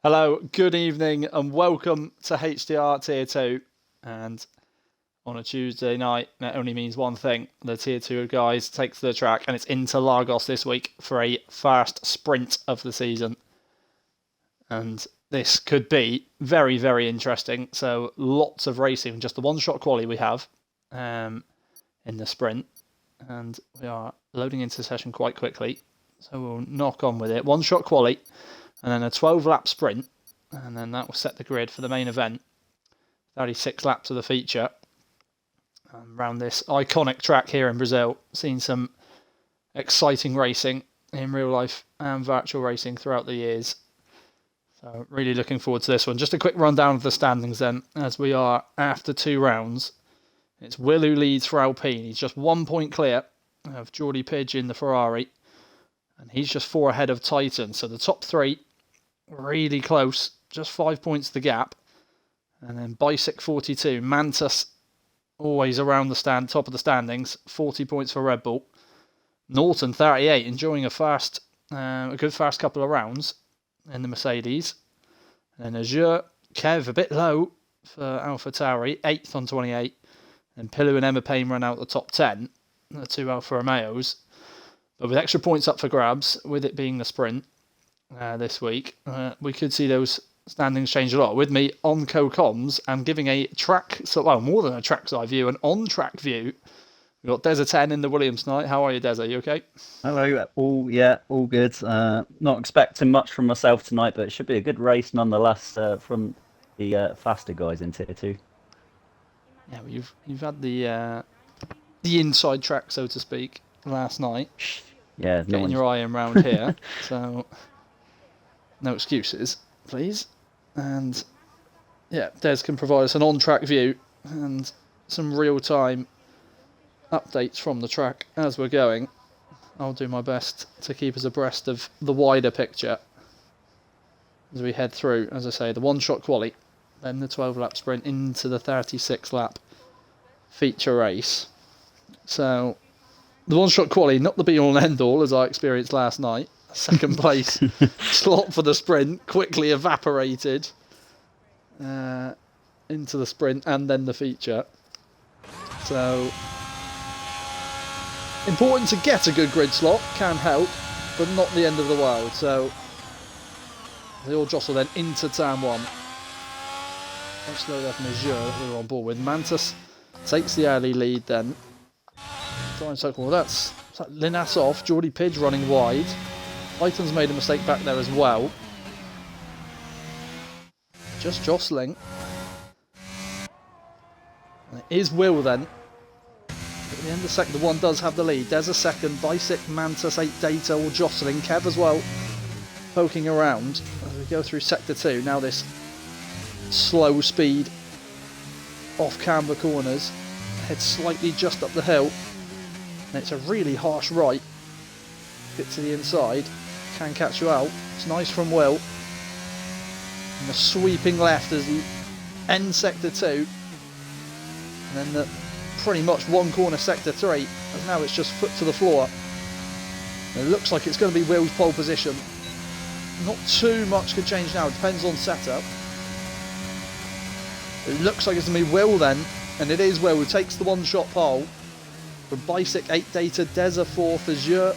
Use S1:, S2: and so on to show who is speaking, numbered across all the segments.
S1: Hello, good evening, and welcome to HTR Tier 2. And on a Tuesday night, that only means one thing. The Tier 2 guys take to the track, and it's into Lagos this week for a first sprint of the season. And this could be very, very interesting. So lots of racing, just the one-shot quali we have in the sprint. And we are loading into the session quite quickly. So we'll knock on with it. One-shot quali. And then a 12-lap sprint, and then that will set the grid for the main event. 36 laps of the feature. Around this iconic track here in Brazil, seen some exciting racing in real life and virtual racing throughout the years. So really looking forward to this one. Just a quick rundown of the standings then, as we are after 2 rounds. It's Will who leads for Alpine. He's just 1 point clear of Geordie Pidge in the Ferrari. And he's just 4 ahead of Titan. So the top 3 really close, just 5 points the gap. And then Bicyc 42, Mantis always around the top of the standings, 40 points for Red Bull. Norton 38, enjoying a good first couple of rounds in the Mercedes. And then Azure, Kev a bit low for AlphaTauri, 8th on 28. And Pilu and Emma Payne run out the top 10, the 2 Alfa Romeos. But with extra points up for grabs, with it being the sprint this week, we could see those standings change a lot. With me on co-coms and giving a track, more than a trackside view, an on-track view. We've got Deza 10 in the Williams tonight. How are you, Deza? You okay?
S2: Hello, all good. Not expecting much from myself tonight, but it should be a good race nonetheless from the faster guys in Tier 2.
S1: Yeah, well, you've had the inside track, so to speak, last night.
S2: Yeah,
S1: Getting your eye in round here, so no excuses, please. And yeah, Des can provide us an on-track view and some real-time updates from the track as we're going. I'll do my best to keep us abreast of the wider picture as we head through, as I say, the one-shot quali, then the 12-lap sprint into the 36-lap feature race. So the one-shot quali, not the be-all and end-all as I experienced last night. Second place slot for the sprint, quickly evaporated into the sprint and then the feature. So important to get a good grid slot, can help, but not the end of the world. So they all jostle then into turn 1. Let's load up Azure, who we're on board with. Mantis takes the early lead then. Trying circle, that's Linas off, Geordie Pidge running wide. Titan's made a mistake back there as well. Just jostling. And it is Will then. At the end of sector 1 does have the lead. There's a second. Bicyc, Mantis, 8 Data all jostling. Kev as well poking around as we go through sector 2. Now this slow speed off camber corners. Head slightly just up the hill. And it's a really harsh right. Get to the inside. Can catch you out. It's nice from Will. And the sweeping left as he ends sector 2. And then the pretty much one corner sector 3. And now it's just foot to the floor. And it looks like it's going to be Will's pole position. Not too much could change now. It depends on setup. It looks like it's going to be Will then. And it is Will who takes the one-shot pole. From Bicyc, 8 Data, Deza 4th, Azure,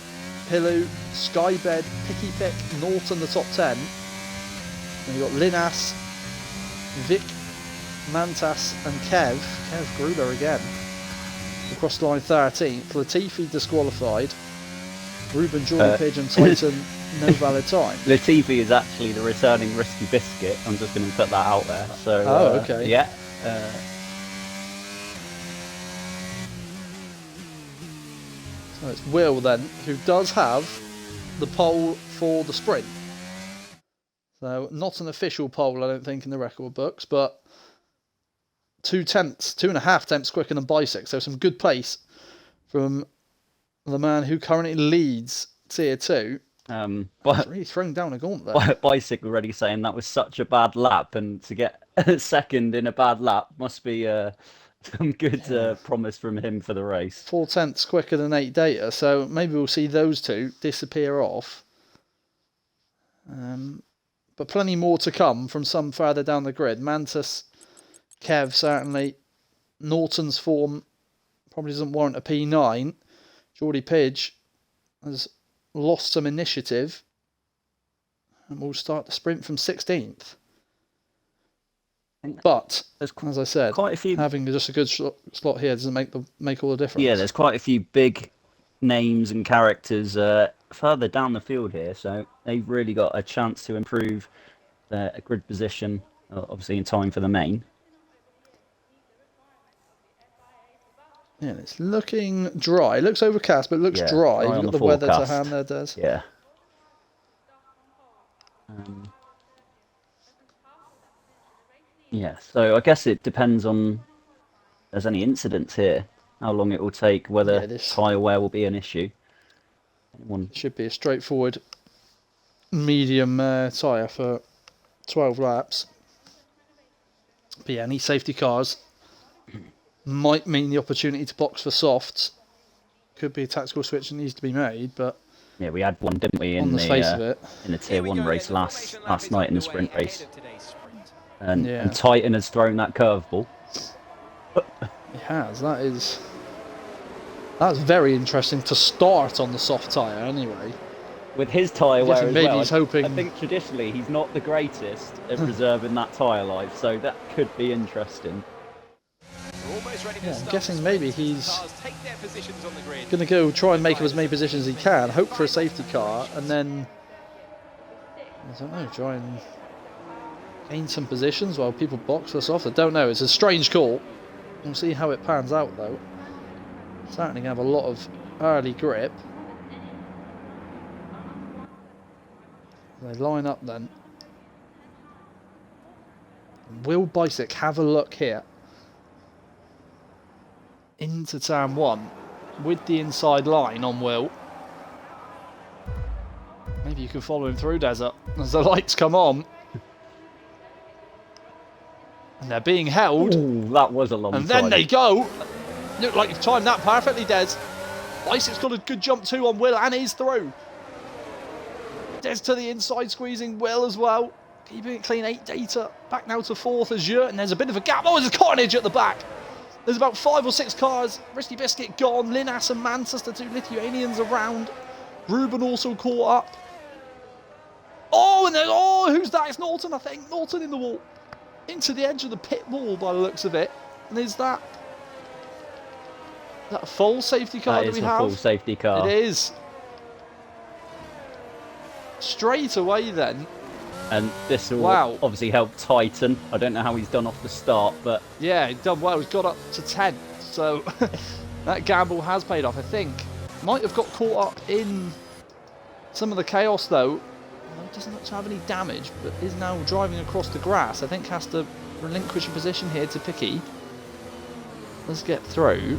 S1: Pilu, Skybed, Picky Pick, Norton the top 10. Then you've got Linas, Vic, Mantas and Kev Gruber again. Across line 13th, Latifi disqualified. Ruben, Geordie Pidge and Titan, no valid time.
S2: Latifi is actually the returning Risky Biscuit. I'm just going to put that out there. So,
S1: okay.
S2: Yeah.
S1: So it's Will then, who does have the pole for the sprint. So not an official pole, I don't think, in the record books, but 2.5 tenths quicker than Bicyc. So some good pace from the man who currently leads Tier 2. But really throwing down a gauntlet.
S2: Bicyc already saying that was such a bad lap, and to get second in a bad lap must be some good promise from him for the race.
S1: 4 tenths quicker than 8 Data, so maybe we'll see those two disappear off. but plenty more to come from some further down the grid. Mantis, Kev, certainly. Norton's form probably doesn't warrant a P9. Geordie Pidge has lost some initiative and will start the sprint from 16th. But, as I said,
S2: quite a few...
S1: having just a good slot here doesn't make all the difference.
S2: Yeah, there's quite a few big names and characters further down the field here, so they've really got a chance to improve their grid position, obviously in time for the main.
S1: Yeah, it's looking dry. It looks overcast, but it looks dry. You've got the weather to hand there, Des.
S2: Yeah. Yeah, so I guess it depends on if there's any incidents here, how long it will take, whether tyre wear will be an issue.
S1: It should be a straightforward medium tyre for 12 laps. But yeah, any safety cars might mean the opportunity to box for softs. Could be a tactical switch that needs to be made, but
S2: yeah, we had one, didn't we, in the Tier 1 race last night in the sprint race. And Titan has thrown that curveball.
S1: He has. That's very interesting to start on the soft tyre anyway.
S2: With his tyre wear as well,
S1: he's hoping...
S2: I think traditionally he's not the greatest at preserving that tyre life, so that could be interesting.
S1: Yeah, I'm guessing maybe he's going to go try and make up as many positions as he can, hope for a safety car, and then, I don't know, try and gain some positions while people box us off. I don't know, it's a strange call. We'll see how it pans out though. Certainly going to have a lot of early grip. They line up then. Will Bisick have a look here? Into turn 1 with the inside line on Will. Maybe you can follow him through, Desert, as the lights come on. And they're being held.
S2: Ooh, that was a long time.
S1: And then they go. Look like you've timed that perfectly, Des. Bisick's got a good jump too on Will, and he's through. Des to the inside, squeezing Will as well. Keeping it clean, 8 data. Back now to 4th as Jurt, and there's a bit of a gap. Oh, there's a carnage at the back. There's about 5 or 6 cars. Risky Biscuit gone. Linas and Mantis, the 2 Lithuanians around. Ruben also caught up. Oh, and then, who's that? It's Norton, I think. Norton in the wall. Into the edge of the pit wall by the looks of it. And is that a full safety car that we have?
S2: That is a full safety car.
S1: It is. Straight away then.
S2: And this will obviously help Titan. I don't know how he's done off the start, but...
S1: Yeah, he's done well. He's got up to 10. So that gamble has paid off, I think. Might have got caught up in some of the chaos, though. He doesn't look to have any damage, but is now driving across the grass. I think has to relinquish a position here to Picky. Let's get through.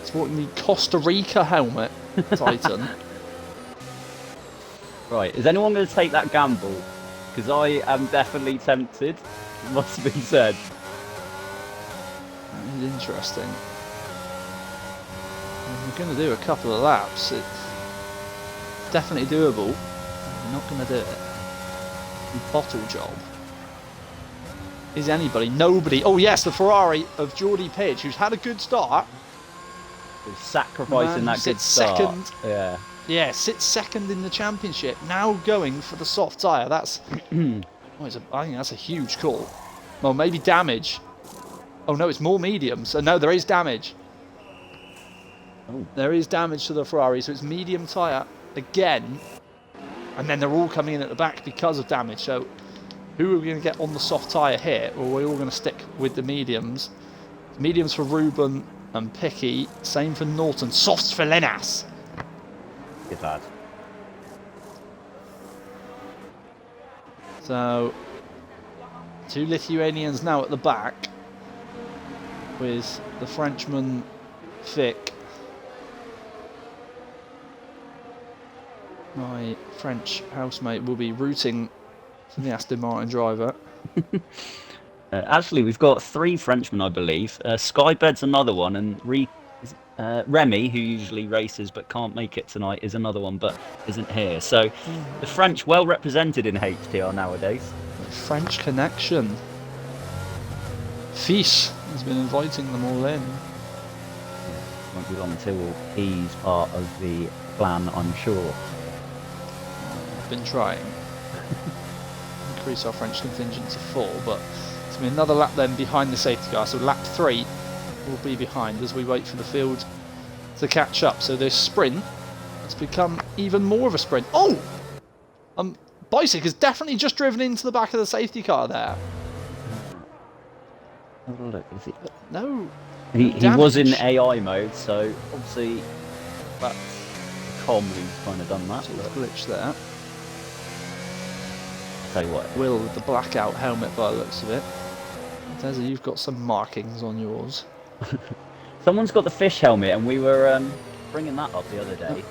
S1: Sporting the Costa Rica helmet, Titan.
S2: Right, is anyone going to take that gamble? Because I am definitely tempted, must be said.
S1: That is interesting. We're going to do a couple of laps. It's definitely doable. We're not going to do it. Bottle job. Is anybody? Nobody. Oh yes, the Ferrari of Geordie Pidge, who's had a good start.
S2: Who's sacrificing that good start.
S1: Second.
S2: Yeah.
S1: Yeah, sits second in the championship. Now going for the soft tyre. That's, I think that's a huge call. Well, maybe damage. Oh no, it's more medium. So no, there is damage.
S2: Oh.
S1: There is damage to the Ferrari, so it's medium tyre again. And then they're all coming in at the back because of damage. So who are we going to get on the soft tyre here? Or are we all going to stick with the mediums? Mediums for Ruben and Picky. Same for Norton. Softs for Linas.
S2: Good lad.
S1: So 2 Lithuanians now at the back with the Frenchman Vic. My French housemate will be rooting for the Aston Martin driver.
S2: Actually, we've got 3 Frenchmen, I believe. Skybed's another one, and Remy, who usually races but can't make it tonight, is another one but isn't here. So the French well represented in HTR nowadays.
S1: French connection. Fish has been inviting them all in.
S2: Won't be long until he's part of the plan, I'm sure.
S1: I've been trying. Increase our French contingent to 4, but it's going to be another lap then behind the safety car. So lap 3 will be behind as we wait for the field to catch up. So this sprint has become even more of a sprint. Oh! Bicyc has definitely just driven into the back of the safety car there.
S2: Have a look. Is it?
S1: No.
S2: He was in AI mode, so obviously that's calmly kind of done that.
S1: Glitch there.
S2: Tell you what.
S1: Will with the blackout helmet by the looks of it. Tezza, you've got some markings on yours.
S2: Someone's got the fish helmet, and we were bringing that up the other day.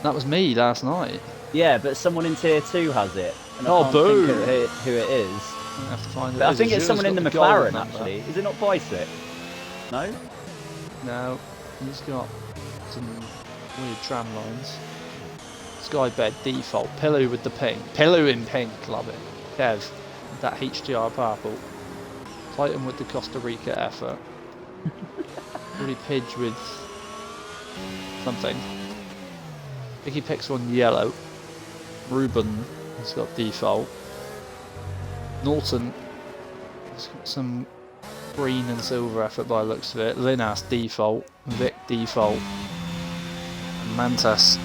S1: That was me last night.
S2: Yeah, but someone in tier 2 has it. And
S1: Oh,
S2: I can't
S1: boo!
S2: think who it is.
S1: I have to find it.
S2: But I think it's someone in the McLaren,
S1: number.
S2: actually. Is it not Bicyc? No?
S1: No. He's got some weird tram lines. Sky bed default. Pillow with the pink. Pillow in pink. Love it. Kev. With that HTR purple. Titan with the Costa Rica effort. Really Pidge with something. Vicky picks one yellow. Ruben has got default. Norton has got some green and silver effort by the looks of it. Linas default. Vic default. And Mantas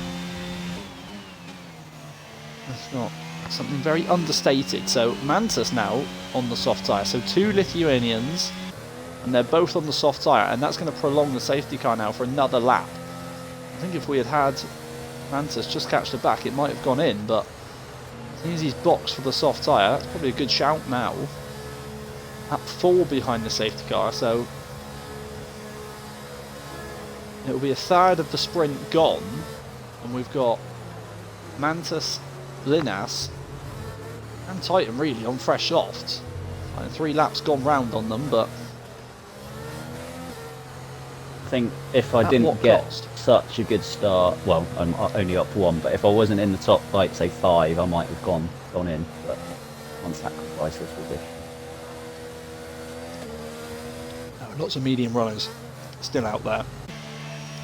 S1: has got something very understated. So Mantas now on the soft tyre. So 2 Lithuanians, and they're both on the soft tyre, and that's going to prolong the safety car now for another lap. I think if we had had Mantas just catch the back, it might have gone in, but seeing as he's boxed for the soft tyre, that's probably a good shout now. At 4 behind the safety car, so it'll be a third of the sprint gone, and we've got Mantas, Linas, and Titan really on fresh softs. 3 laps gone round on them, but
S2: I think if I didn't get such a good start, well, I'm only up 1, but if I wasn't in the top, like, say 5, I might have gone in, but on sacrifice this position.
S1: Lots of medium runners still out there.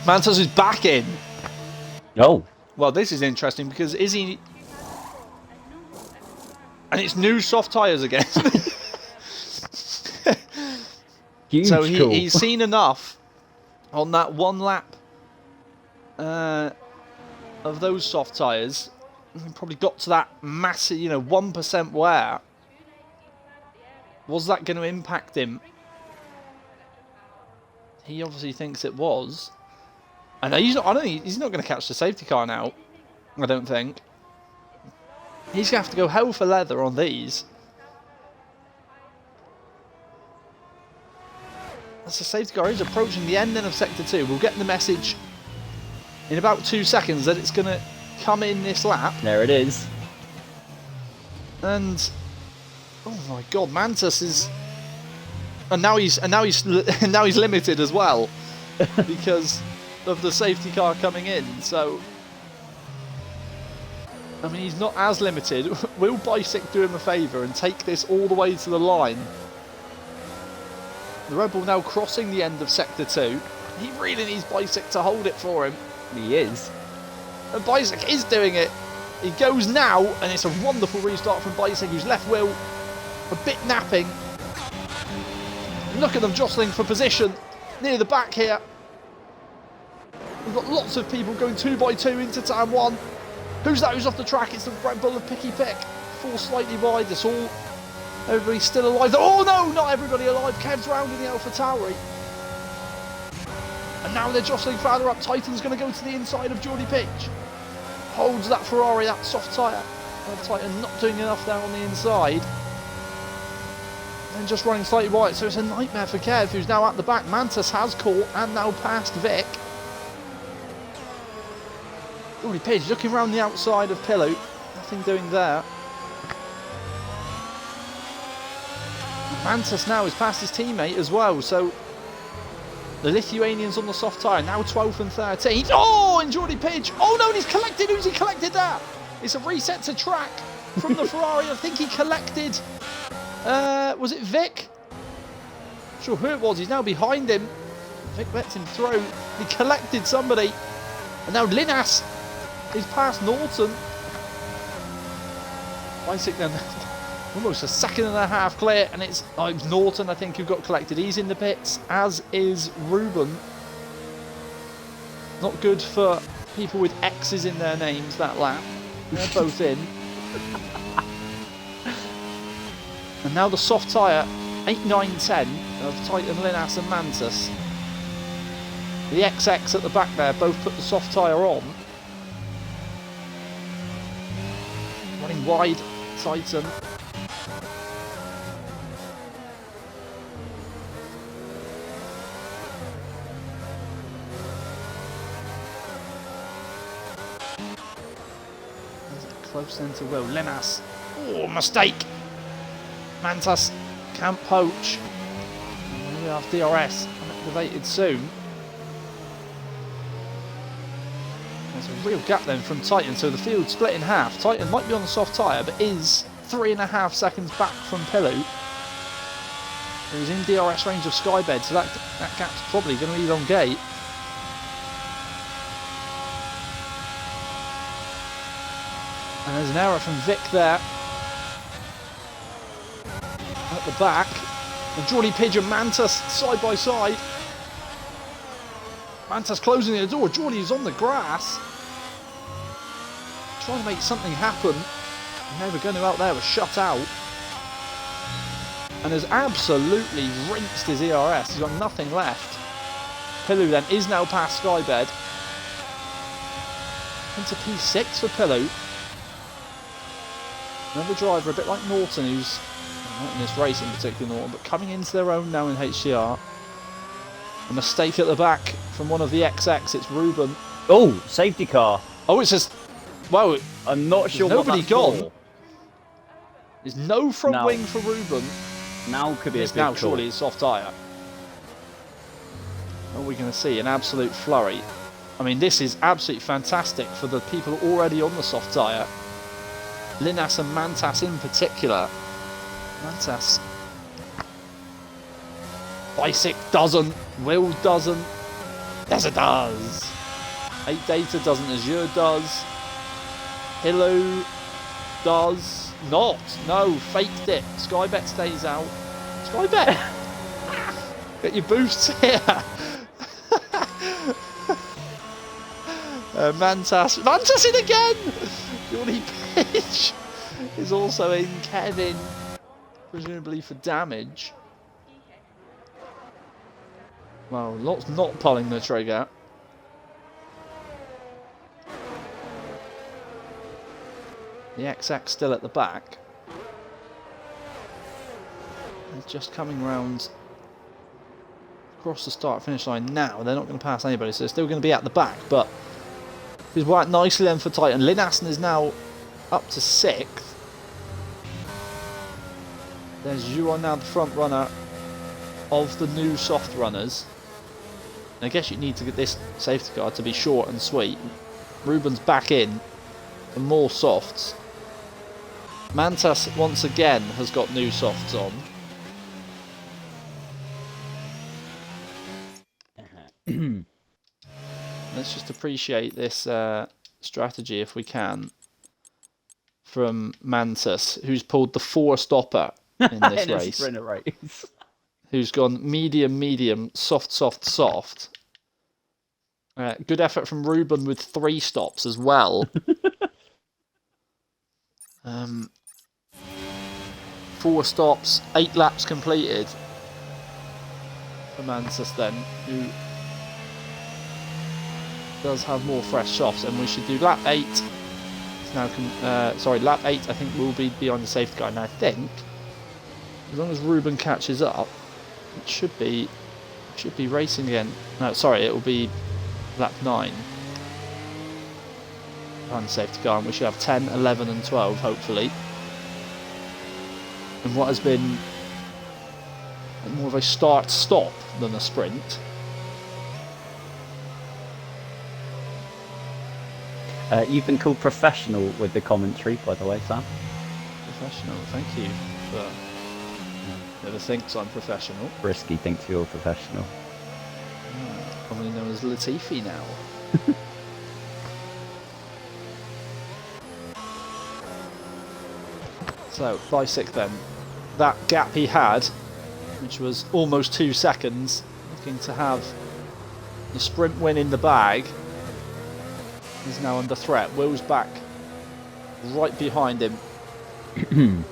S1: Mantas is back in.
S2: Oh.
S1: Well, this is interesting because is he... And it's new soft tyres again.
S2: Huge
S1: so
S2: cool.
S1: he's seen enough on that 1 lap of those soft tyres. He probably got to that massive, 1% wear. Was that going to impact him? He obviously thinks it was. And he's not going to catch the safety car now. I don't think. He's going to have to go hell for leather on these. As the safety car is approaching the end then of Sector 2, we'll get the message in about 2 seconds that it's going to come in this lap.
S2: There it is.
S1: And oh my God, Mantas is, and now he's limited as well because of the safety car coming in. So I mean, he's not as limited. Will Bicyc do him a favour and take this all the way to the line? The Red Bull now crossing the end of Sector 2. He really needs Bicyc to hold it for him.
S2: He is.
S1: And Bicyc is doing it. He goes now, and it's a wonderful restart from Bicyc, who's left Will a bit napping. Look at them jostling for position near the back here. We've got lots of people going 2 by 2 into turn 1. Who's that who's off the track? It's the Red Bull of Picky Pick. 4 slightly wide. It's all... Everybody's still alive. Oh no, not everybody alive. Kev's round in the Alpha Tauri. And now they're jostling further up. Titan's going to go to the inside of Geordie Pitch. Holds that Ferrari, that soft tyre. Titan not doing enough there on the inside. And just running slightly wide. So it's a nightmare for Kev, who's now at the back. Mantas has caught and now passed Vic. Geordie Pitch looking around the outside of Pillow. Nothing doing there. Mantas now has passed his teammate as well, so The Lithuanians on the soft tyre, now 12th and 13th. Oh, and Jordy Pidge. Oh no, and he's collected. Who's he collected that? It's a reset to track from the Ferrari. I think he collected, was it Vic? Not sure who it was. He's now behind him. Vic lets him through. He collected somebody. And now Linas is past Norton. Isaac then almost a second and a half clear, and it's Norton, I think, who got collected. He's in the pits, as is Ruben. Not good for people with X's in their names that lap. They're both in. And now the soft tyre, 8, 9, 10 of Titan, Linas and Mantis. The XX at the back there both put the soft tyre on. Running wide, Titan. Close then to Will. Linas. Oh, mistake! Mantas can't poach. And we have DRS activated soon. There's a real gap then from Titan, so the field split in half. Titan might be on the soft tyre, but is 3.5 seconds back from Pilu, who's in DRS range of Skybed, so that gap's probably going to elongate. And there's an error from Vic there. At the back. And Jordy Pidge and Mantas side by side. Mantas closing the door. Jordy's on the grass. Trying to make something happen. Never going to out there was shut out. And has absolutely rinsed his ERS. He's got nothing left. Pilu then is now past Skybed. Into P6 for Pilu. Another driver, a bit like Norton, who's not in this race in particular, Norton, but coming into their own now in HTR. A mistake at the back from one of the XX, it's Ruben.
S2: Oh, safety car.
S1: Oh, it's just, well,
S2: I'm not sure what
S1: nobody
S2: that's
S1: gone.
S2: for.
S1: There's no front wing for Ruben.
S2: Now could be a big
S1: now
S2: call.
S1: Surely a soft tyre. What are we going to see? An absolute flurry. I mean, this is absolutely fantastic for the people already on the soft tyre. Linas and Mantas in particular. Mantas. Bisic doesn't. Will doesn't. Yes, it does. 8 Data doesn't. Azure does. Hilo does not. No, faked it. Skybet stays out. Skybet! Get your boosts here. Mantas in again! Jordy Pidge is also in. Kevin, presumably for damage. Well, Lot's not pulling the trigger. The XX still at the back. They're just coming round across the start-finish line now. They're not going to pass anybody, so they're still going to be at the back, but he's worked nicely then for Titan. Linnassen is now up to 6th. There's Juan now the front runner of the new soft runners. And I guess you need to get this safety car to be short and sweet. Ruben's back in for more softs. Mantas once again has got new softs on. Let's just appreciate this strategy if we can from Mantas, who's pulled the 4-stopper in this
S2: in
S1: race.
S2: A sprinter race.
S1: Who's gone medium, medium, soft, soft, soft. Good effort from Ruben with 3 stops as well. 4 stops, 8 laps completed for Mantas then, who does have more fresh softs, and we should do lap 8. It's now lap 8 I think will be beyond the safety car, and I think as long as Ruben catches up, it should be racing again. No, sorry, it will be lap 9 on the safety car, and we should have 10, 11 and 12 hopefully. And what has been more of a start-stop than a sprint
S2: You've been called professional with the commentary, by the way, Sam.
S1: Professional, thank you. But never thinks I'm professional.
S2: Brisky thinks you're professional.
S1: Commonly known as Latifi now. So, Bicyc then. That gap he had, which was almost 2 seconds, looking to have the sprint win in the bag, is now under threat. Will's back right behind him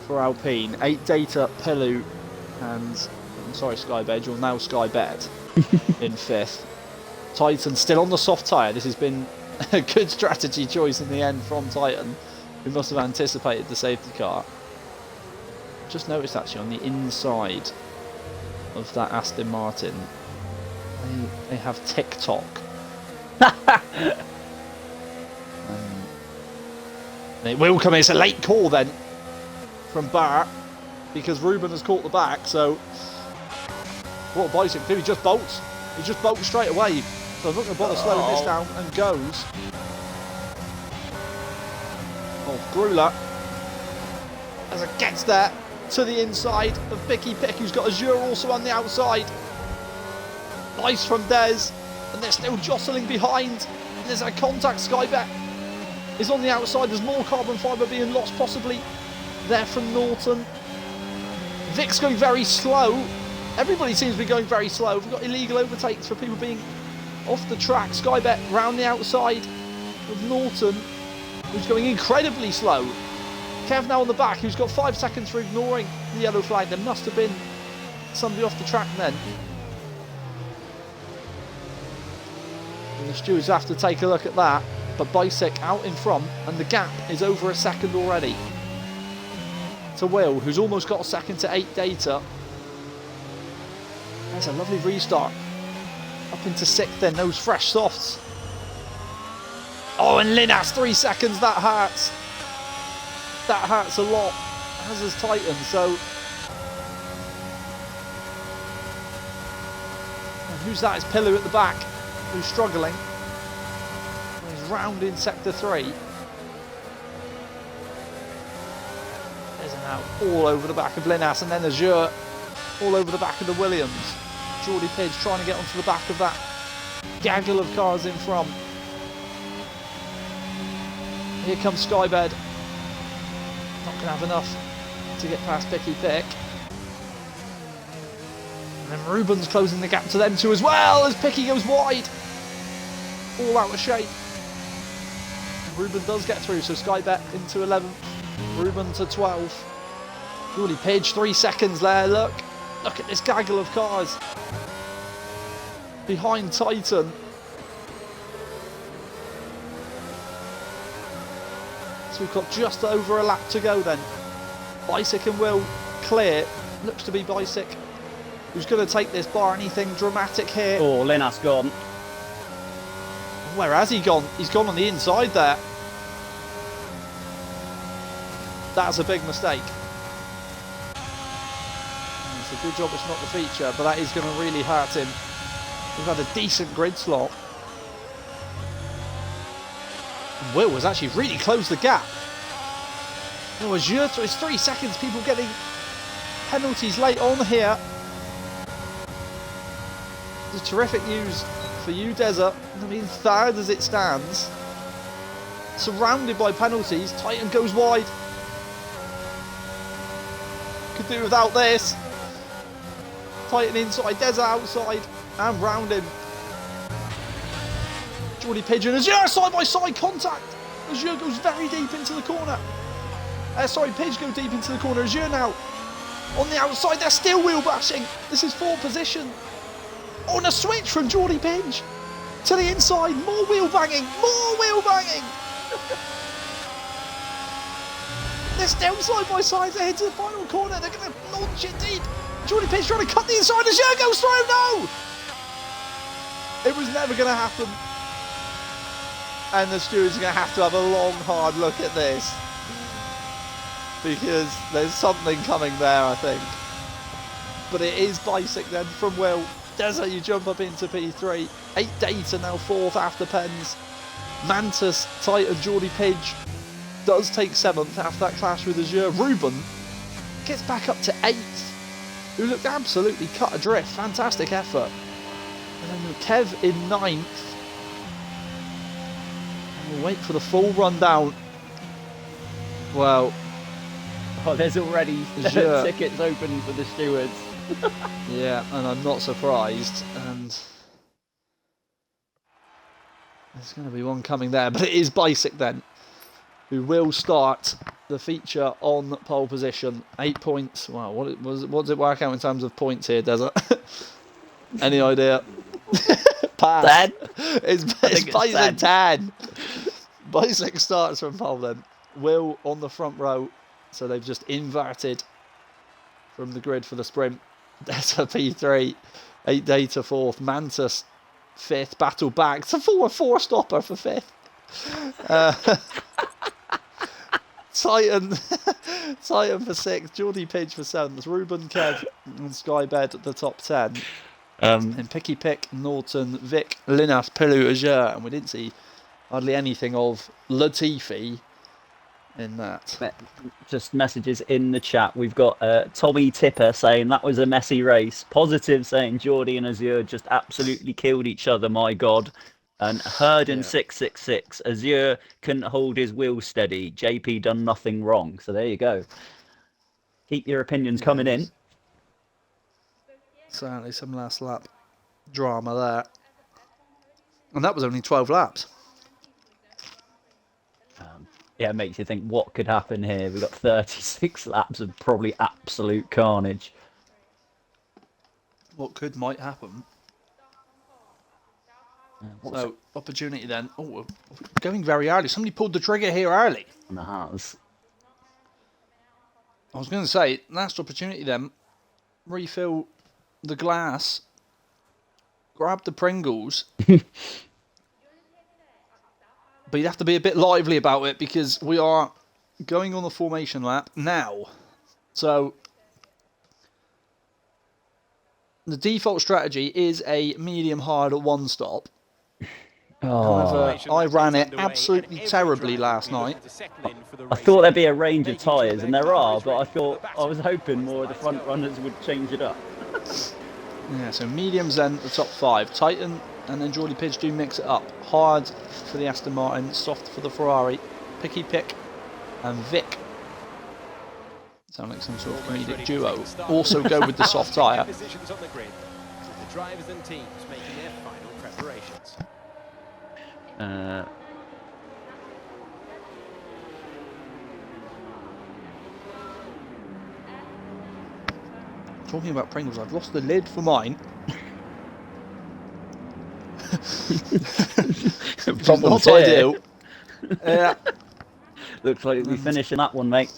S1: for Alpine. 8 Data, Pilu, and I'm sorry, Skybed, you're now Skybet in 5th. Titan still on the soft tyre. This has been a good strategy choice in the end from Titan, who must have anticipated the safety car. Just noticed actually on the inside of that Aston Martin, they have TikTok. It will come in. It's a late call then from Bart because Ruben has caught the back. So what Bicyc do? He just bolts. He just bolts straight away. So I'm not going to bother slowing this down, and goes. Oh, Gruler as it gets there to the inside of Bicky Pick, who's got Azure also on the outside. Nice from Des, and they're still jostling behind. And there's a contact. Skybet is on the outside. There's more carbon fibre being lost possibly there from Norton. Vic's going very slow. Everybody seems to be going very slow. We've got illegal overtakes for people being off the track. Skybet round the outside of Norton, who's going incredibly slow. Kev now on the back, who's got 5 seconds for ignoring the yellow flag. There must have been somebody off the track then. And the stewards have to take a look at that. But Bicyc out in front, and the gap is over a second already to Will, who's almost got a second to 8 Data. There's a lovely restart. Up into 6th then, those fresh softs. Oh, and Linas, 3 seconds, that hurts. That hurts a lot, as is Titan, so... And who's that? It's Pilu at the back, who's struggling. He's round in Sector 3. There's an out all over the back of Linas, and then Azure all over the back of the Williams. Geordie Pidge trying to get onto the back of that gaggle of cars in front. Here comes Skybed. Not going to have enough to get past Picky Pick. And then Ruben's closing the gap to them two as well as Picky goes wide. All out of shape. Ruben does get through, so Skybet into 11th. Ruben to 12th. Geordie Pidge, 3 seconds there, look. Look at this gaggle of cars behind Titan. So we've got just over a lap to go then. Bicyc and Will clear. Looks to be Bicyc who's going to take this bar anything dramatic here.
S2: Oh, Linas gone.
S1: Where has he gone? He's gone on the inside there. That's a big mistake. It's a good job it's not the feature, but that is going to really hurt him. We've had a decent grid slot. And Will has actually really closed the gap. Oh, Azure, it's 3 seconds, people getting penalties late on here. It's terrific news for you, Desert. I mean, 3rd as it stands. Surrounded by penalties, Titan goes wide. Could do without this. Titan inside, Desert outside, and round him. Geordie Pigeon, Azure side by side contact. Azure goes very deep into the corner. Sorry, Pidge go deep into the corner. Azure now on the outside. They're still wheel bashing. This is 4th position. On a switch from Geordie Pidge to the inside. More wheel banging. More wheel banging. They're still side by side. They head to the final corner. They're going to launch it deep. Geordie Pidge trying to cut the inside. Azure goes through. No! It was never going to happen. And the stewards are going to have a long, hard look at this. Because there's something coming there, I think. But it is Bicyc then from Will. Desert, you jump up into P3. 8 Data now 4th after Pens. Mantis, Titan, Geordie Pidge does take 7th after that clash with Azure. Ruben gets back up to 8th, who looked absolutely cut adrift. Fantastic effort. And then Kev in 9th. And we'll wait for the full rundown. Well,
S2: there's already
S1: Azure.
S2: tickets open for the stewards.
S1: Yeah, and I'm not surprised. And there's going to be one coming there, but it is Basic then, who will start the feature on pole position. 8 points. Wow, what does it work out in terms of points here, Desert? Any idea? Pass.
S2: 10?
S1: It's Basic 10. Basic starts from pole then. Will on the front row, so they've just inverted from the grid for the sprint. Desert P3, 8 Data 4th, Mantis 5th, battle back to 4 stopper for 5th. Titan for 6th, Geordie Pidge for 7th, Ruben, Kev and Skybed at the top 10. And Picky Pick, Norton, Vic, Linas, Pilu, Azure, and we didn't see hardly anything of Latifi in that.
S2: Just messages in the chat. We've got Tommy Tipper saying that was a messy race. Positive saying Geordie and Azure just absolutely killed each other, my God. And Herden 666, Azure couldn't hold his wheel steady. JP done nothing wrong. So there you go. Keep your opinions coming in.
S1: Certainly some last lap drama there. And that was only 12 laps.
S2: Yeah, it makes you think what could happen here. We've got 36 laps of probably absolute carnage.
S1: What might happen? So, opportunity then. Oh, going very early. Somebody pulled the trigger here early.
S2: And it has.
S1: I was going to say, last opportunity then. Refill the glass. Grab the Pringles. But you have to be a bit lively about it because we are going on the formation lap now. So the default strategy is a medium hard at 1 stop. However, I ran it absolutely terribly last night.
S2: I thought there'd be a range of tyres, and there are, but I was hoping more of the front runners would change it up.
S1: Yeah, so mediums then the top 5. Titan and then Geordie Pidge do mix it up. Hard for the Aston Martin, soft for the Ferrari. Picky Pick and Vic. Sound like some sort of comedic duo. Also go with the soft tyre.
S3: The drivers and teams making their final preparations.
S1: Talking about Pringles, I've lost the lid for mine.
S2: Problems
S1: Not ideal. Yeah.
S2: Looks like we'll be finishing that one, mate.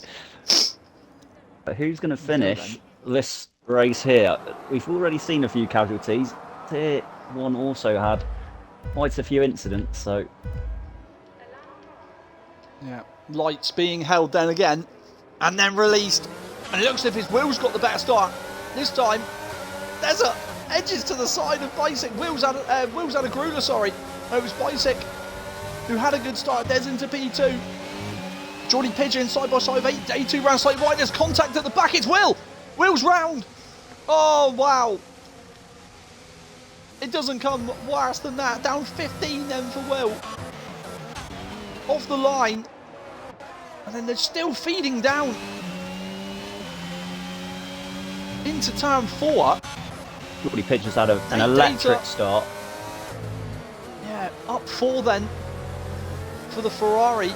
S2: But who's going to finish this race here? We've already seen a few casualties. Tier 1 also had quite a few incidents, so...
S1: Yeah, lights being held then again, and then released. And it looks as if his Will's got the better start. This time, there's a edges to the side of Basic. Will's had a Gruler, sorry. It was Basic who had a good start. There's into P2. Geordie Pigeon side by side of 8, day 2 round slightly right. There's contact at the back. It's Will. Will's round. Oh, wow. It doesn't come worse than that. Down 15 then for Will. Off the line. And then they're still feeding down into turn 4.
S2: Geordie Pidge has had an electric start.
S1: Yeah, up 4 then for the Ferrari.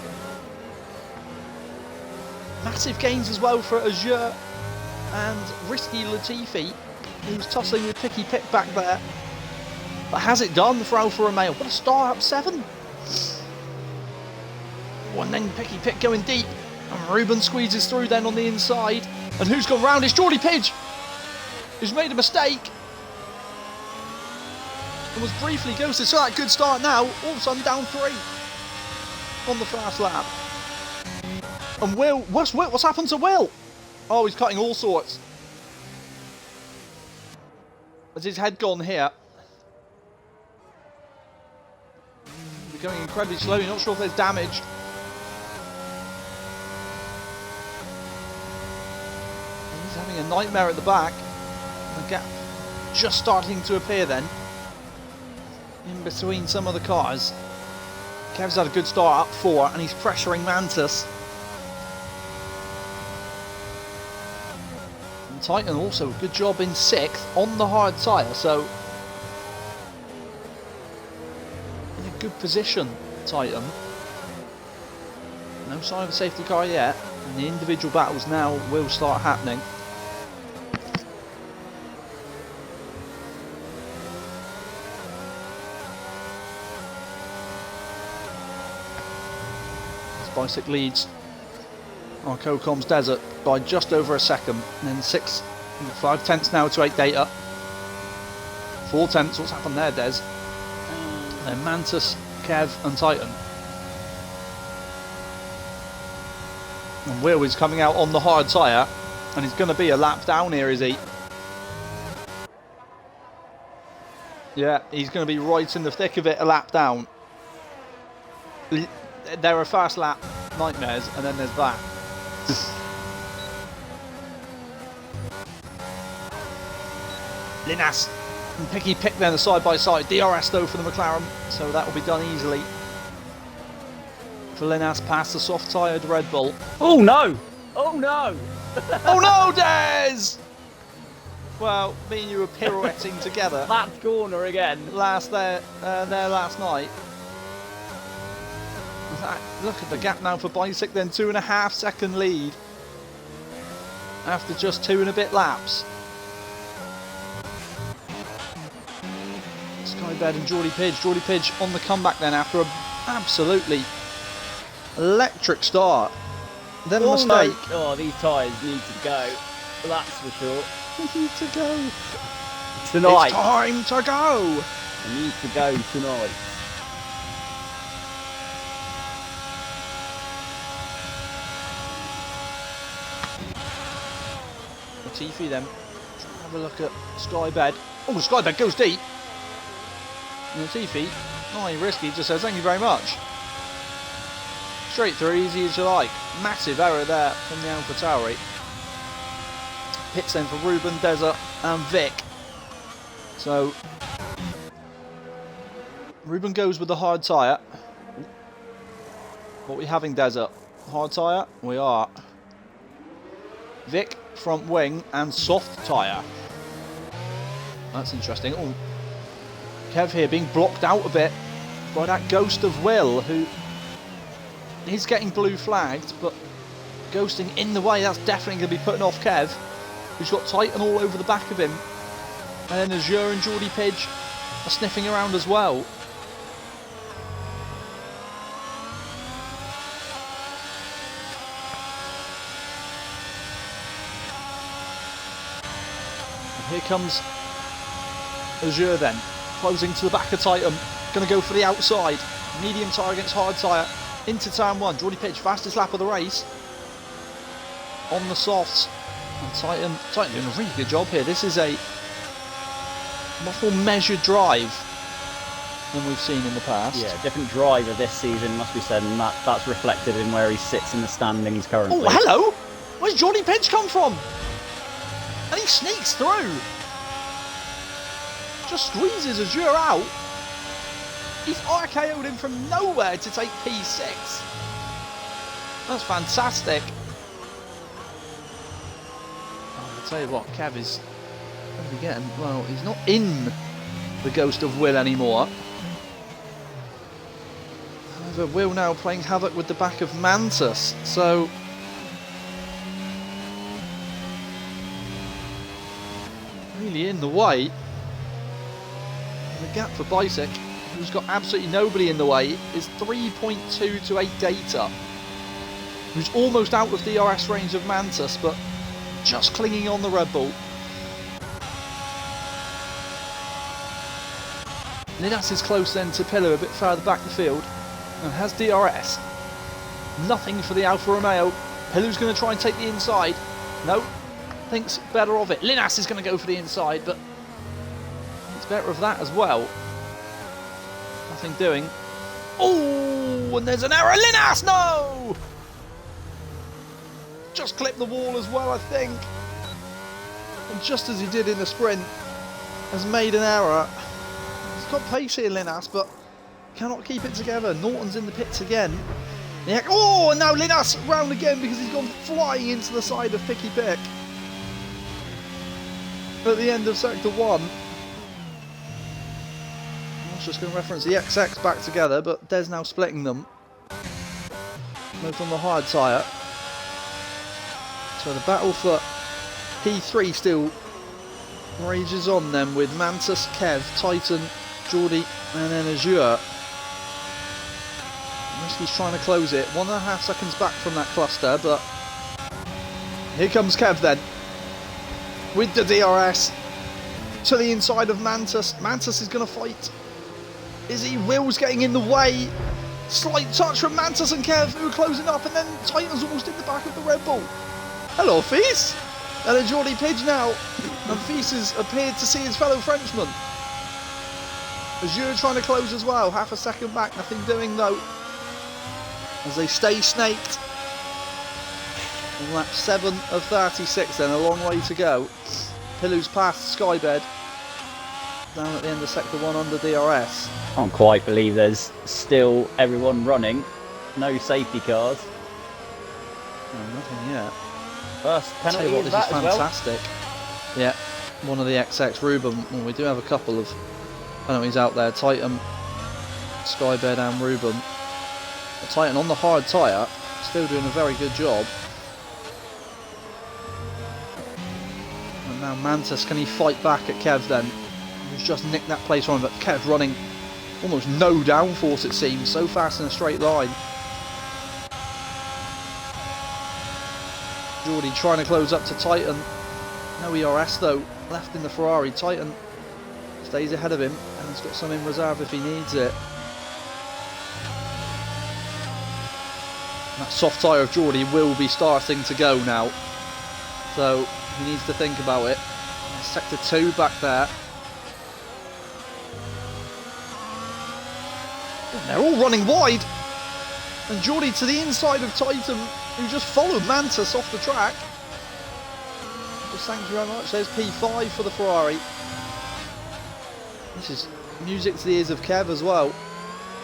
S1: Massive gains as well for Azure and Risky Latifi, who's tussling with Picky Pick back there. But has it done for Alfa Romeo? What a start, up 7. And then Picky Pick going deep. And Ruben squeezes through then on the inside. And who's gone round? It's Geordie Pidge, who's made a mistake. And was briefly ghosted. So that good start now. All of a sudden down 3 on the first lap. And Will, what's happened to Will? Oh, he's cutting all sorts. Has his head gone here? going incredibly slowly. Not sure if there's damage. He's having a nightmare at the back. The gap just starting to appear then. In between some of the cars. Kev's had a good start up 4 and he's pressuring Mantis. And Titan also a good job in 6th on the hard tyre, so in a good position, Titan. No sign of a safety car yet, and the individual battles now will start happening. Bicek leads our Co-Coms Desert by just over a second, and then 5 tenths now to 8 Data. 4 tenths, what's happened there, Des? Then Mantis, Kev and Titan. And Will is coming out on the hard tyre, and he's going to be a lap down here, is he? Yeah, he's going to be right in the thick of it, a lap down. There are fast lap nightmares, and then there's that. Linas and Picky pick then the side by side. DRS though for the McLaren, so that will be done easily. For Linas past the soft tyred Red Bull.
S2: Oh no! Oh no!
S1: Oh no, Des! Well, me and you were pirouetting together.
S2: That corner again.
S1: Last night. Look at the gap now for Bicek, then 2.5 second lead after just 2 and a bit laps. Skybed and Geordie Pidge on the comeback then after an absolutely electric start. Then a mistake.
S2: Oh, these tyres need to go. That's for sure.
S1: They need to go.
S2: Tonight.
S1: It's time to go.
S2: They need to go tonight.
S1: Latifi then. Have a look at Skybed. Oh, Skybed goes deep. And Latifi, not risky, just says thank you very much. Straight through, easy as you like. Massive error there from the AlphaTauri. Pits then for Ruben, Desert and Vic. So Ruben goes with the hard tyre. What are we having, Desert? Hard tyre? We are. Vic, front wing and soft tyre. That's interesting. Oh, Kev here being blocked out a bit by that ghost of Will, who is getting blue flagged, but ghosting in the way. That's definitely going to be putting off Kev, who's got Titan all over the back of him. And then Azure and Geordie Pidge are sniffing around as well. Here comes Azure then, closing to the back of Titan, going to go for the outside, medium tyre against hard tyre, into turn 1, Geordie Pidge, fastest lap of the race, on the softs, and Titan doing a really good job here. This is a much more measured drive than we've seen in the past.
S2: Yeah, different driver this season, must be said, and that's reflected in where he sits in the standings currently.
S1: Oh, hello! Where's Geordie Pidge come from? And he sneaks through. Just squeezes Azure out. He's RKO'd him from nowhere to take P6. That's fantastic. Oh, I'll tell you what, Kev is going to be getting, well, he's not in the ghost of Will anymore. However, Will now playing havoc with the back of Mantis, so really in the way. The gap for Bicek, who's got absolutely nobody in the way, is 3.2 to 8 Data, who's almost out of DRS range of Mantis, but just clinging on the Red Bull. Linas is close then to Pillar, a bit further back the field, and has DRS. Nothing for the Alfa Romeo. Pillar's going to try and take the inside. No, thinks better of it. Linas is going to go for the inside, but it's better of that as well. Nothing doing. Oh, and there's an error. Linas, no! Just clipped the wall as well, I think. And just as he did in the sprint, has made an error. He's got pace here, Linas, but cannot keep it together. Norton's in the pits again. Yeah. Oh, and now Linas round again because he's gone flying into the side of Picky Pick at the end of sector 1. I was just going to reference the XX back together, but Des now splitting them. Moved on the hard tyre. So the battle for P3 still rages on then with Mantis, Kev, Titan, Geordie and then Azure. Risky's trying to close it. 1.5 seconds back from that cluster, but here comes Kev then with the DRS to the inside of Mantis. Mantis is going to fight. Is he? Will's getting in the way. Slight touch from Mantis and Kev who are closing up, and then Titan's almost in the back of the Red Bull. Hello, Feast! And then Geordie Pidge now, and Feast has appeared to see his fellow Frenchman. Azure trying to close as well, 1/2 second back, nothing doing though. As they stay snaked. On lap 7 of 36 then, a long way to go. Pilu's past Skybed. Down at the end of sector 1 under DRS.
S2: Can't quite believe there's still everyone running. No safety cars.
S1: No, nothing yet.
S2: First
S1: Tell
S2: penalty
S1: you what,
S2: is
S1: this is
S2: that as well.
S1: fantastic. Yeah, one of the XX Ruben. Well, we do have a couple of penalties out there. Titan, Skybed and Ruben. Titan on the hard tyre, still doing a very good job. And now Mantis, can he fight back at Kev then? He's just nicked that place on him, but Kev running almost no downforce it seems, so fast in a straight line. Geordie trying to close up to Titan. No ERS though, left in the Ferrari. Titan stays ahead of him and has got some in reserve if he needs it. That soft tyre of Geordie will be starting to go now, so he needs to think about it. Sector 2 back there. They're all running wide, and Geordie to the inside of Titan, who just followed Mantis off the track. Just thank you very much. There's P5 for the Ferrari. This is music to the ears of Kev as well,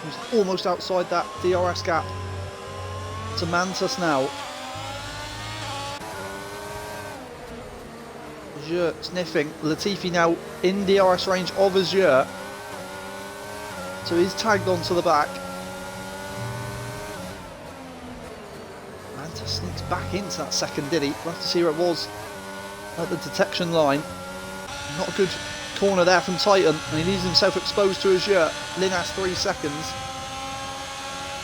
S1: who's almost outside that DRS gap to Mantis now. Azure sniffing. Latifi now in DRS range of Azure. So he's tagged onto the back. Mantis sneaks back into that second ditty. We'll have to see where it was at the detection line. Not a good corner there from Titan, and he leaves himself exposed to Azure. Linas 3 seconds.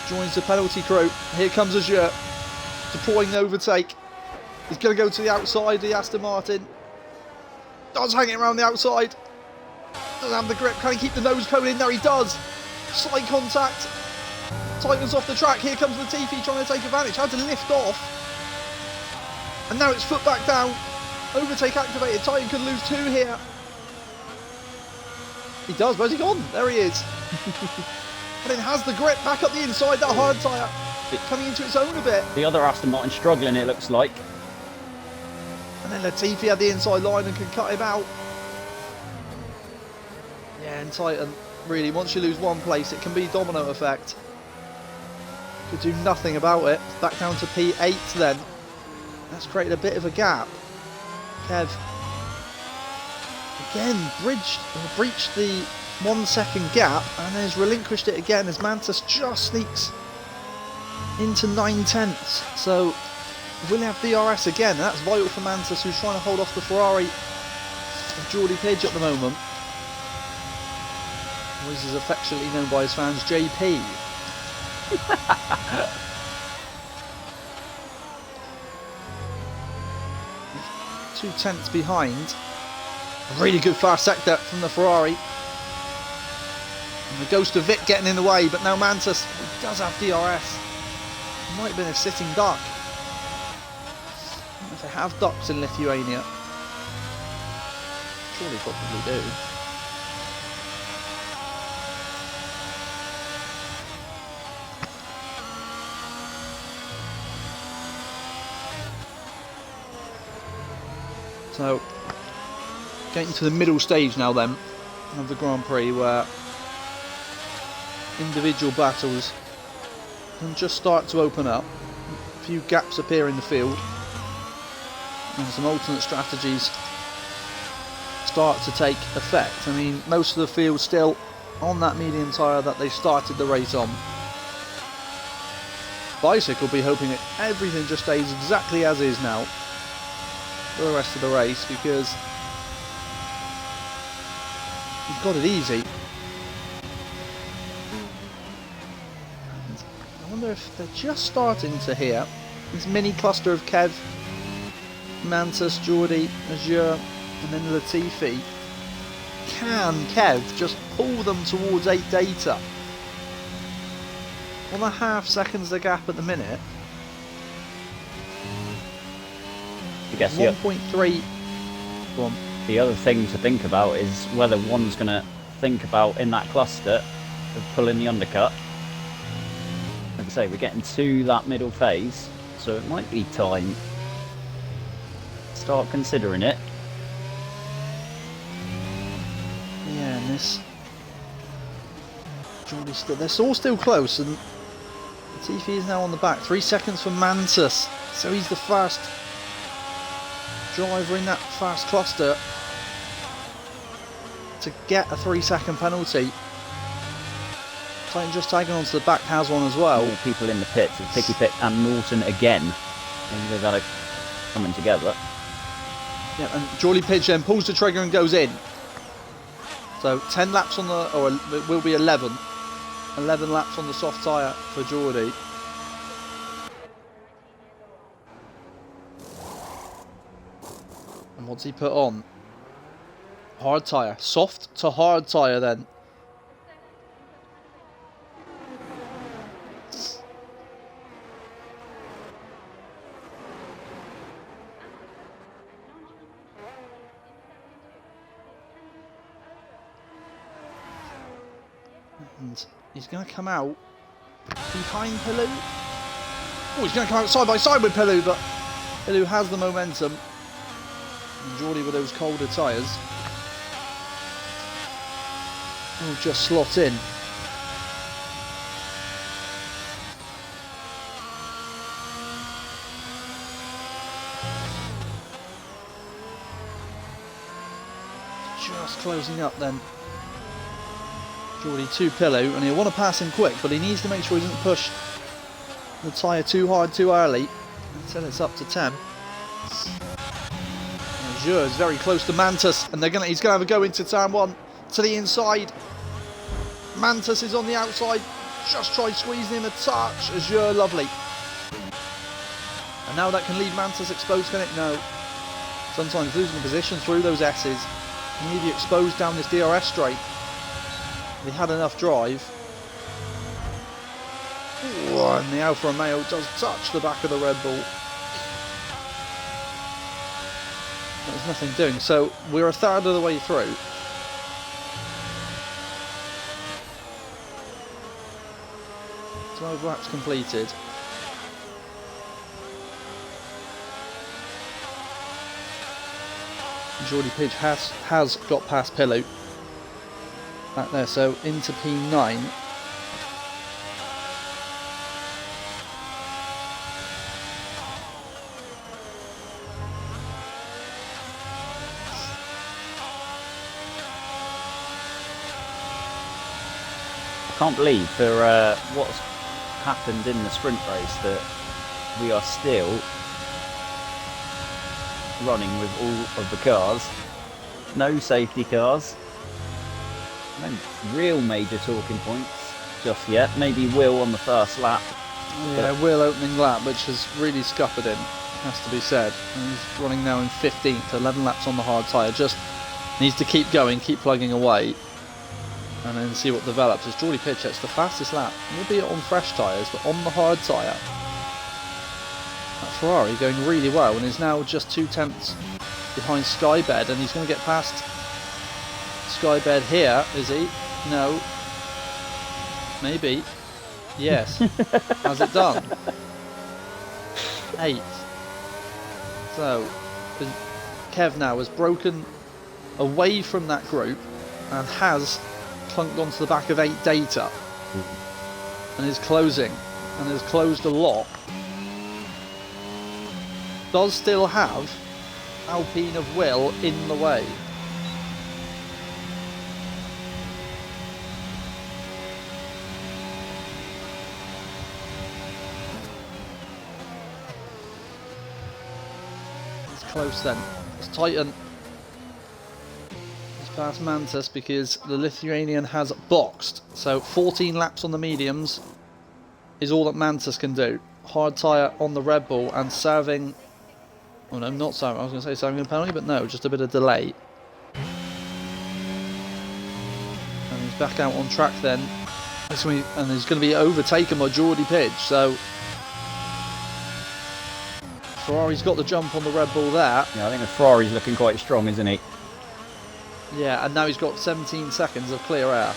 S1: Joins the penalty crew. Here comes Azure, deploying the overtake. He's going to go to the outside, the Aston Martin. Does hang it around the outside. Doesn't have the grip. Can he keep the nose cone in there? He does. Slight contact. Titan's off the track. Here comes Latifi trying to take advantage. Had to lift off. And now it's foot back down. Overtake activated. Titan could lose 2 here. He does. Where's he gone? There he is. And it has the grip back up the inside, that hard tyre. Coming into its own a bit.
S2: The other Aston Martin struggling, it looks like.
S1: And then Latifi had the inside line and can cut him out. Yeah, and Titan, really, once you lose one place, it can be domino effect. Could do nothing about it. Back down to P8 then. That's created a bit of a gap. Kev again breached the 1 second gap and has relinquished it again as Mantis just sneaks into 9/10. So we'll have DRS again. That's vital for Mantis, who's trying to hold off the Ferrari of Geordie Pidge at the moment. Who is affectionately known by his fans JP. 2/10 behind. A really good fast sector from the Ferrari. And the ghost of Vic getting in the way, but now Mantis does have DRS. Might have been a sitting duck. I don't know if they have ducks in Lithuania. Surely probably do. So, getting to the middle stage now then of the Grand Prix, where individual battles can just start to open up. A few gaps appear in the field, and some alternate strategies start to take effect. I mean, most of the field still on that medium tyre that they started the race on. Bicycle will be hoping that everything just stays exactly as is now for the rest of the race, because he's got it easy. And I wonder if they're just starting to hear this mini cluster of Kev, Mantis, Geordie, Azure, and then Latifi. Can Kev just pull them towards 8 data? 1.5 seconds the gap at the minute.
S2: I guess
S1: 1.3. Go on.
S2: the other thing to think about is whether one's going to think about in that cluster of pulling the undercut. Like I say, we're getting to that middle phase, so it might be time to start considering it.
S1: Yeah, and this Geordie's still, they're all still close, and Latifi is now on the back. 3 seconds for Mantis, so he's the first driver in that fast cluster to get a 3-second penalty. Titan just tagging onto the back has one as well.
S2: All people in the pits, of Picky Pick and Norton again. Maybe they've had a coming together.
S1: Yeah, and Geordie Pidge then pulls the trigger and goes in. So 10 laps on the, or it will be 11. 11 laps on the soft tyre for Geordie. And what's he put on? Hard tyre. Soft to hard tyre then. And he's going to come out behind Pilou. Oh, he's going to come out side by side with Pilou, but Pilou has the momentum. And Geordie with those colder tyres will just slot in. Just closing up then. Geordie to Pillow, and he'll want to pass him quick, but he needs to make sure he doesn't push the tyre too hard too early until it's up to 10. Azure is very close to Mantis, and he's going to have a go into turn 1 to the inside. Mantis is on the outside, just tried squeezing him a touch. Azure, lovely. And now that can leave Mantis exposed, can it? No. Sometimes losing the position through those S's can leave you exposed down this DRS straight. He had enough drive. Ooh, and the Alfa Romeo does touch the back of the Red Bull. There's nothing doing. So we're a third of the way through. Twelve laps completed. Geordie Pidge has got past Pillow. Back there, so into P9.
S2: I can't believe for what's happened in the sprint race that we are still running with all of the cars. No safety cars. No real major talking points just yet. Maybe Will on the first lap.
S1: Yeah, Will opening lap, which has really scuppered him, has to be said. And he's running now in 15th, 11 laps on the hard tyre. Just needs to keep going, keep plugging away, and then see what develops. As Geordie Pidge, it's the fastest lap, albeit on fresh tyres, but on the hard tyre. That Ferrari going really well, and is now just 2 tenths behind Skybed, and he's going to get past Skybed here, is he? No. Maybe. Yes. How's it done? 8. So, Kev now has broken away from that group and has clunked onto the back of 8 Data and is closing and has closed a lot. Does still have Alpine of Will in the way. It's close then. It's Titan. It's past Mantis because the Lithuanian has boxed. So 14 laps on the mediums is all that Mantis can do. Hard tyre on the Red Bull and serving. Oh no, not serving. I was going to say serving a penalty, but no, just a bit of delay. And he's back out on track then. And he's going to be overtaken by Geordie Pidge. So Ferrari's got the jump on the Red Bull there.
S2: Yeah, I think the Ferrari's looking quite strong, isn't he?
S1: Yeah, and now he's got 17 seconds of clear air.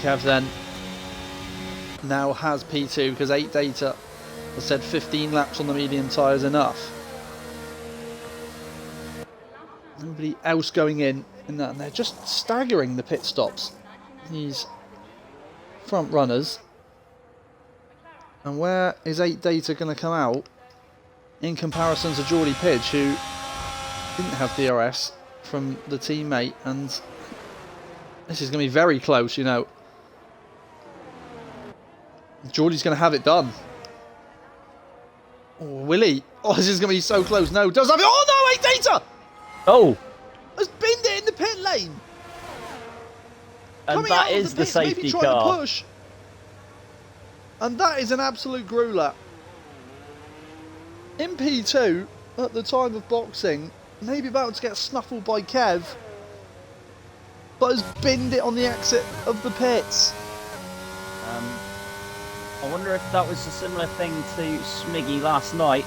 S1: Kev then now has P2 because 8 Data has said 15 laps on the medium tyres enough. Nobody else going in that, and they're just staggering the pit stops, these front runners. And where is 8 Data going to come out in comparison to Geordie Pidge, who didn't have DRS from the teammate? And this is going to be very close, you know. Geordie's going to have it done. Oh, will he? Oh, this is going to be so close. No, does have it. Oh, no, 8 Data!
S2: Oh!
S1: Has binned it in the pit lane.
S2: And
S1: Coming
S2: that
S1: out of
S2: is the
S1: pits,
S2: safety
S1: maybe trying
S2: car.
S1: to push. And that is an absolute grueler. In P2, at the time of boxing, maybe about to get snuffled by Kev, but has binned it on the exit of the pits.
S2: I wonder if that was a similar thing to Smiggy last night.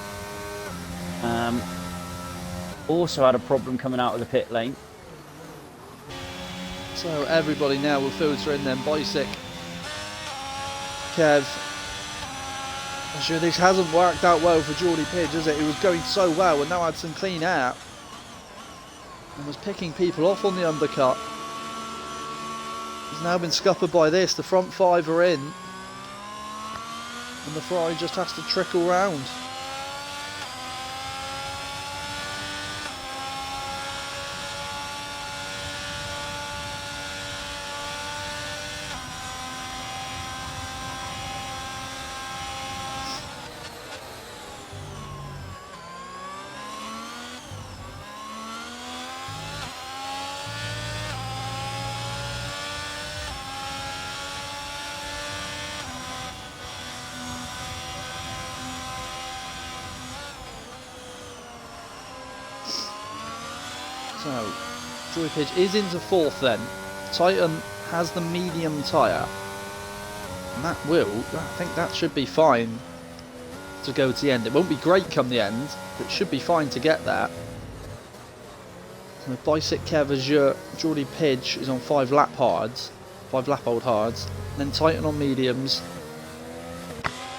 S2: Also had a problem coming out of the pit lane.
S1: So everybody now will filter in then. Bicyc, Kev. I'm sure this hasn't worked out well for Geordie Pidge, has it? It was going so well and now had some clean air. And was picking people off on the undercut. He's now been scuppered by this. The front 5 are in. And the Ferrari just has to trickle round. So, Geordie Pidge is into 4th then. Titan has the medium tyre. And that will, I think that should be fine to go to the end. It won't be great come the end, but it should be fine to get there. So Bicyc, Kev, Azure, Geordie Pidge is on 5 lap hards. 5 lap old hards. Then Titan on mediums.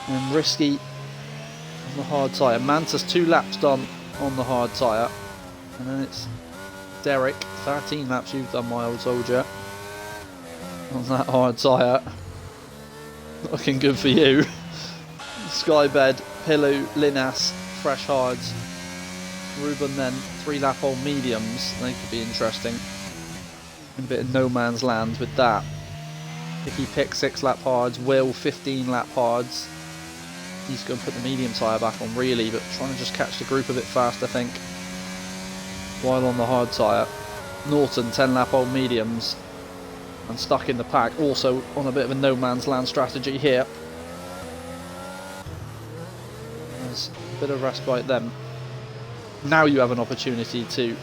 S1: And Risky on the hard tyre. Mantis 2 laps done on the hard tyre. And then it's Derek, 13 laps you've done, my old soldier, on that hard tyre. Looking good for you. Skybed, Pilu, Linas, fresh hards. Ruben then 3 lap old mediums. They could be interesting. A bit of no man's land with that. Picky Pick 6 lap hards. Will 15 lap hards. He's going to put the medium tyre back on really, but trying to just catch the group a bit fast, I think. While on the hard tyre. Norton 10 lap old mediums and stuck in the pack, also on a bit of a no man's land strategy here. There's a bit of respite then. Now you have an opportunity to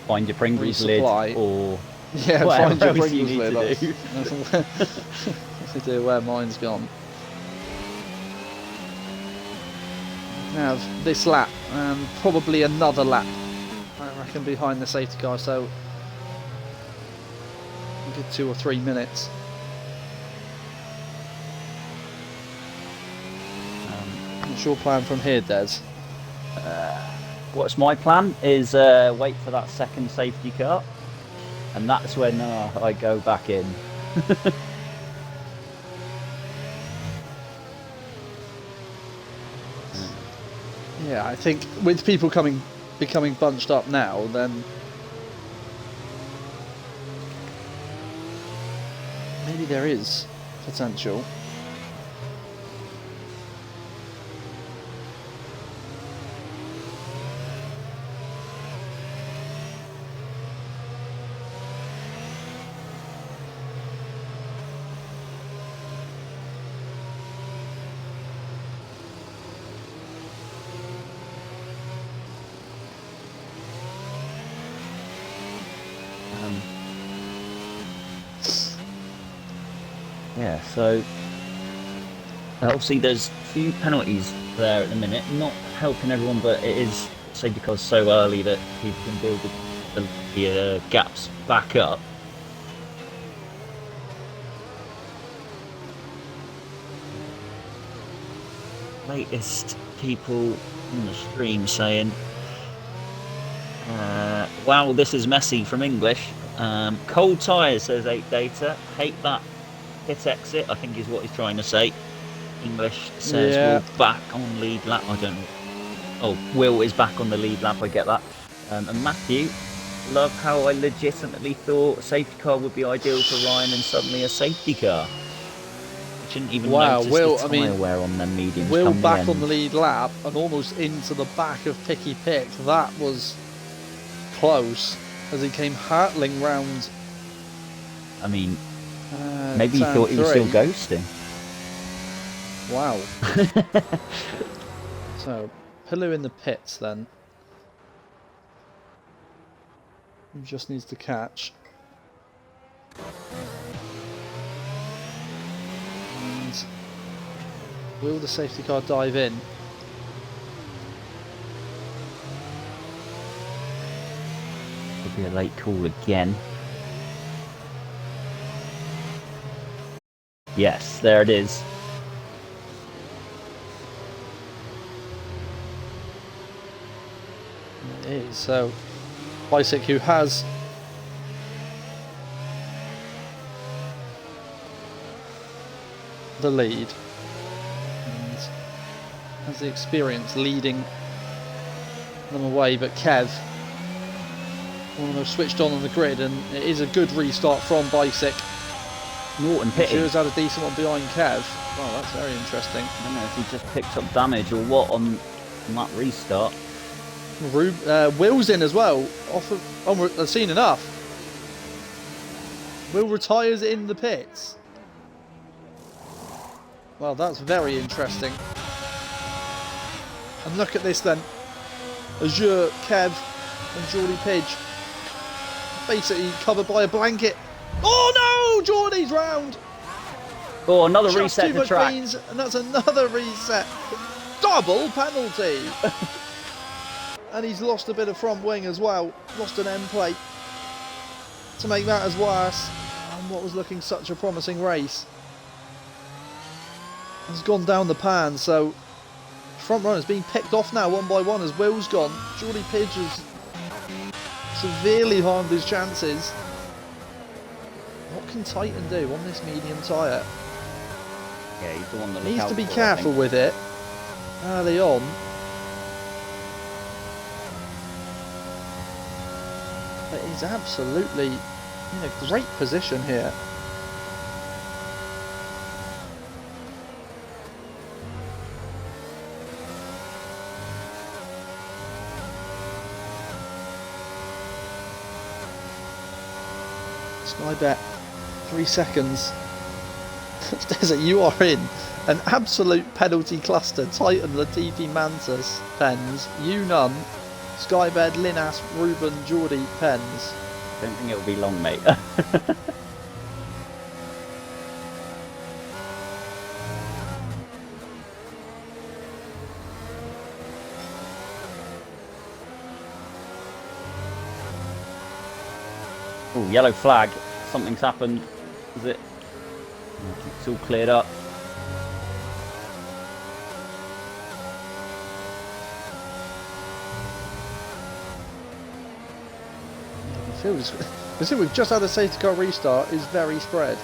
S2: Find your Pringles
S1: resupply.
S2: lid, or
S1: Yeah,
S2: whatever
S1: find your
S2: else you
S1: Pringles
S2: need
S1: lid.
S2: to do.
S1: That's where mine's gone. Have this lap and probably another lap, I reckon, behind the safety car, so a good 2 or 3 minutes. What's your plan from here, Des?
S2: What's my plan is wait for that second safety car, and that's when I go back in.
S1: Yeah, I think with people becoming bunched up now, then maybe there is potential.
S2: Yeah, so obviously there's a few penalties there at the minute, not helping everyone, but it is, say, because so early that people can build the gaps back up. Latest people on the stream saying, wow, this is messy from English. Cold tyres, says 8 Data. Hate that pit exit, I think is what he's trying to say. English says Will back on lead lap. I don't know. Oh, Will is back on the lead lap, I get that. And Matthew, love how I legitimately thought a safety car would be ideal for Ryan and suddenly a safety car. I shouldn't even notice
S1: Will,
S2: the tyre wear on them mediums.
S1: Will back on the lead lap and almost into the back of Picky Pick. That was close as he came hurtling round.
S2: I mean, maybe he thought he was still ghosting.
S1: Wow. So, Pillow in the pits then. He just needs to catch. And will the safety car dive in?
S2: Could be a late call again. Yes, there it is.
S1: It is. So, Bicyc, who has the lead and has the experience leading them away, but Kev, one of the most switched on the grid, and it is a good restart from Bicyc.
S2: Norton pitting.
S1: Sure has had a decent one behind Kev. Well, that's very interesting.
S2: I don't know if he just picked up damage or what on that restart.
S1: Will's in as well. I've seen enough. Will retires in the pits. Well, that's very interesting. And look at this then. Azure, Kev, and Geordie Pidge basically covered by a blanket. Oh no! Geordie's round.
S2: Oh, another
S1: Just
S2: reset
S1: too
S2: the
S1: much
S2: track.
S1: beans, and that's another reset. Double penalty. And he's lost a bit of front wing as well. Lost an end plate to make matters worse. And what was looking such a promising race has gone down the pan. So front runners being picked off now one by one as Will's gone. Geordie Pidge has severely harmed his chances. What can Titan do on this medium tyre?
S2: Yeah, he's the one that
S1: Needs to be careful with it. Early on. But he's absolutely in a great position here. Sky bet 3 seconds. Desert, you are in an absolute penalty cluster. Titan, Latifi, Mantis, Pens, you none. Skybed, Linas, Ruben, Geordie, Pens.
S2: Don't think it'll be long, mate. Oh, yellow flag. Something's happened. Is it? It's all cleared up.
S1: We've just had a safety car restart. Is very spread.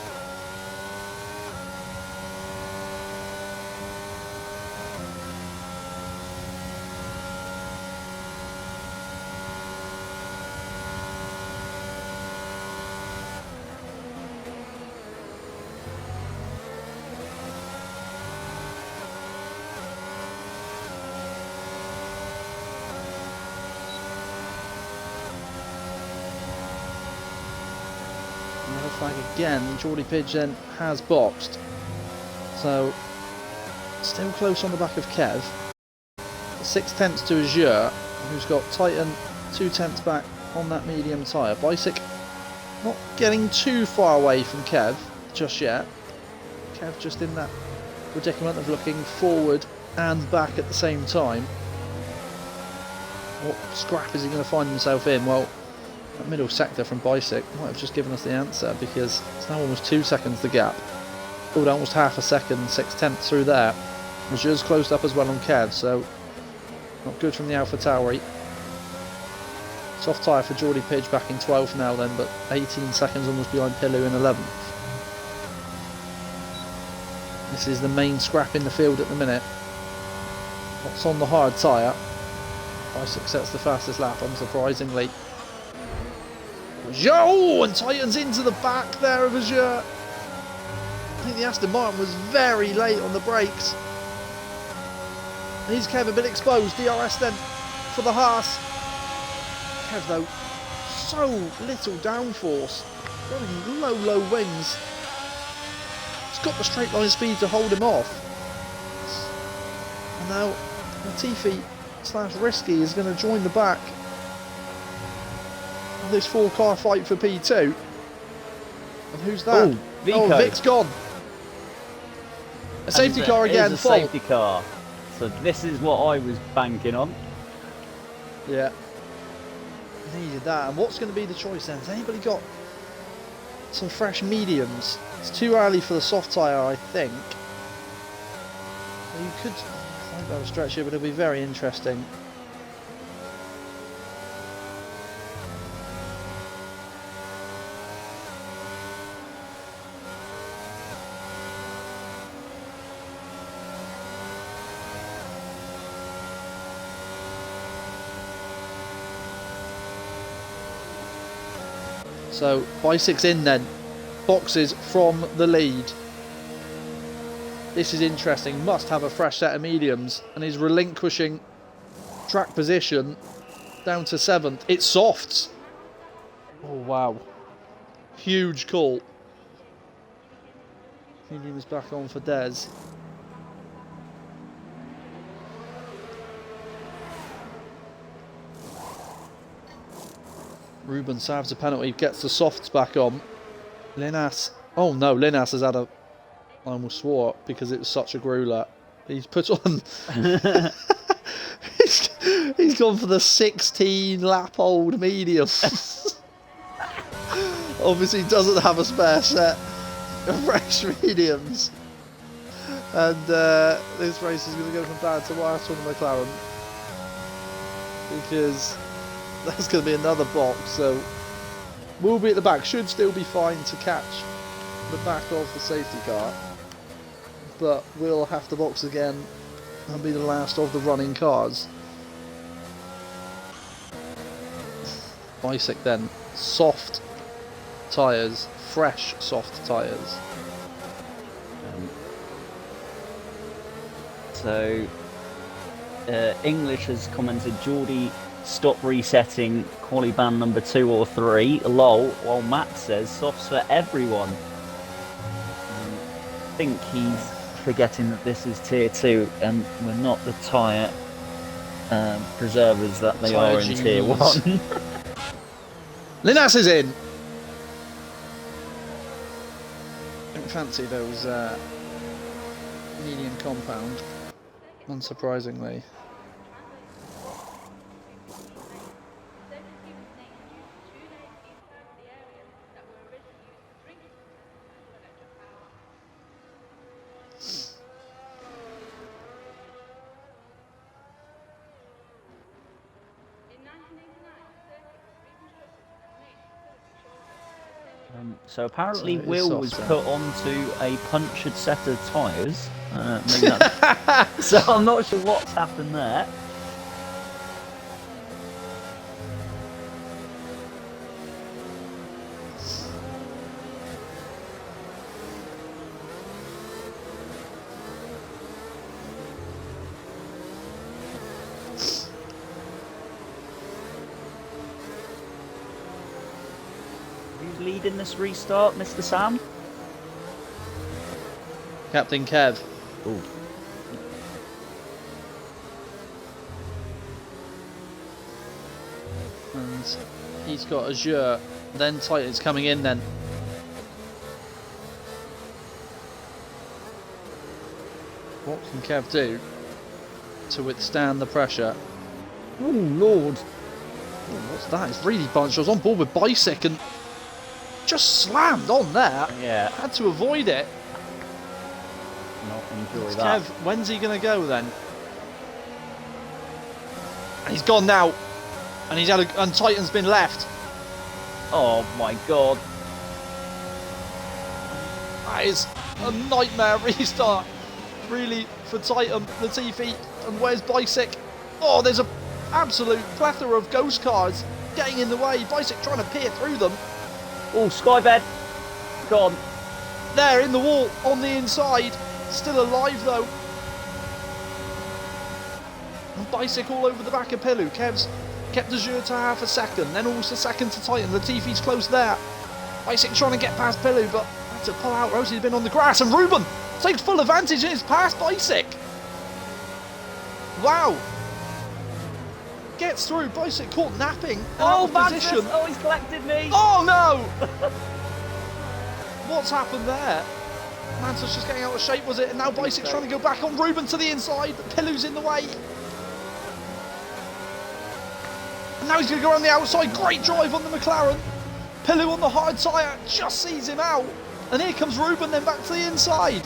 S1: Another flag again. Geordie Pidge then has boxed. So, still close on the back of Kev. 6/10 to Azure, who's got Titan 2/10 back on that medium tyre. Bicyc not getting too far away from Kev just yet. Kev just in that predicament of looking forward and back at the same time. What scrap is he going to find himself in? Well, that middle sector from Bicyc might have just given us the answer, because it's now almost 2 seconds the gap. Pulled almost half a second, 6/10 through there. Azure's closed up as well on Kev, so not good from the Alpha Tauri. Soft tyre for Geordie Pidge back in 12th now then, but 18 seconds almost behind Pilu in 11th. This is the main scrap in the field at the minute. What's on the hard tyre? Bicyc sets the fastest lap, unsurprisingly. Azure, oh, and Titan's into the back there of Azure. I think the Aston Martin was very late on the brakes. And he's Kev a bit exposed. DRS then for the Haas. Kev though, so little downforce. Running low wings. He's got the straight line speed to hold him off. And now Latifi / Risky is going to join the back of this 4-car fight for P2. And who's that?
S2: Ooh, Vico.
S1: Oh, Vic's gone. A safety car again,
S2: a
S1: full.
S2: safety car. So this is what I was banking on.
S1: Yeah. Needed that. And what's going to be the choice then? Has anybody got some fresh mediums? It's too early for the soft tyre, I think. You could might be able to stretch it, but it'll be very interesting. So Bicyc's in then, boxes from the lead. This is interesting, must have a fresh set of mediums, and is relinquishing track position down to 7th. It's softs. Oh wow, huge call. Mediums back on for Des. Ruben serves a penalty, gets the softs back on. Linas. Oh no, Linas has had a... I almost swore because it was such a grueler. He's put on... he's gone for the 16 lap old medium. Obviously doesn't have a spare set of fresh mediums. And this race is going to go from bad to worse on the McLaren. Because... that's going to be another box, so we'll be at the back. Should still be fine to catch the back of the safety car, but we'll have to box again and be the last of the running cars. Bicyc then, soft tyres, fresh soft tyres.
S2: So English has commented, Geordie, stop resetting quali band number 2 or 3. Lol. While Matt says softs for everyone. I think he's forgetting that this is tier 2 and we're not the tyre preservers that they
S1: Tyre
S2: are in Tier
S1: genies.
S2: 1.
S1: Linas is in. Don't fancy those medium compound, unsurprisingly.
S2: So apparently
S1: So it is
S2: Will was
S1: softer.
S2: put onto a punctured set of tyres. Maybe that's... So I'm not sure what's happened there. Who's leading this restart, Mr. Sam?
S1: Captain Kev.
S2: Ooh.
S1: And he's got Azure. Then Titan's coming in then. What can Kev do to withstand the pressure?
S2: Oh, Lord.
S1: Oh, what's that? It's really bunched. I was on board with Bicyc and just slammed on there.
S2: Yeah,
S1: Had to avoid it.
S2: not enjoy
S1: It's
S2: that.
S1: Kev, when's he going to go then? And he's gone now. And he's had and Titan's been left.
S2: Oh my god.
S1: That is a nightmare restart. Really, for Titan, Latifi, and where's Bicyc? Oh, there's an absolute plethora of ghost cars getting in the way. Bicyc trying to peer through them.
S2: Oh, Skybed. Gone.
S1: There, in the wall, on the inside. Still alive, though. And Bicyc all over the back of Pilu. Kev's kept Azure to half a second, then almost a second to Titan. Latifi's close there. Bicyc trying to get past Pilu, but had to pull out. Rosie's been on the grass, and Ruben takes full advantage and is past Bicyc. Wow. Gets through. Bicyc caught napping. And out of position.
S2: Oh, he's collected me.
S1: Oh no! What's happened there? Mantis just getting out of shape, was it? And now Bicyc's trying to go back on Ruben to the inside, but Pilu's in the way. And now he's going to go around the outside. Great drive on the McLaren. Pilu on the hard tyre just sees him out. And here comes Ruben then back to the inside.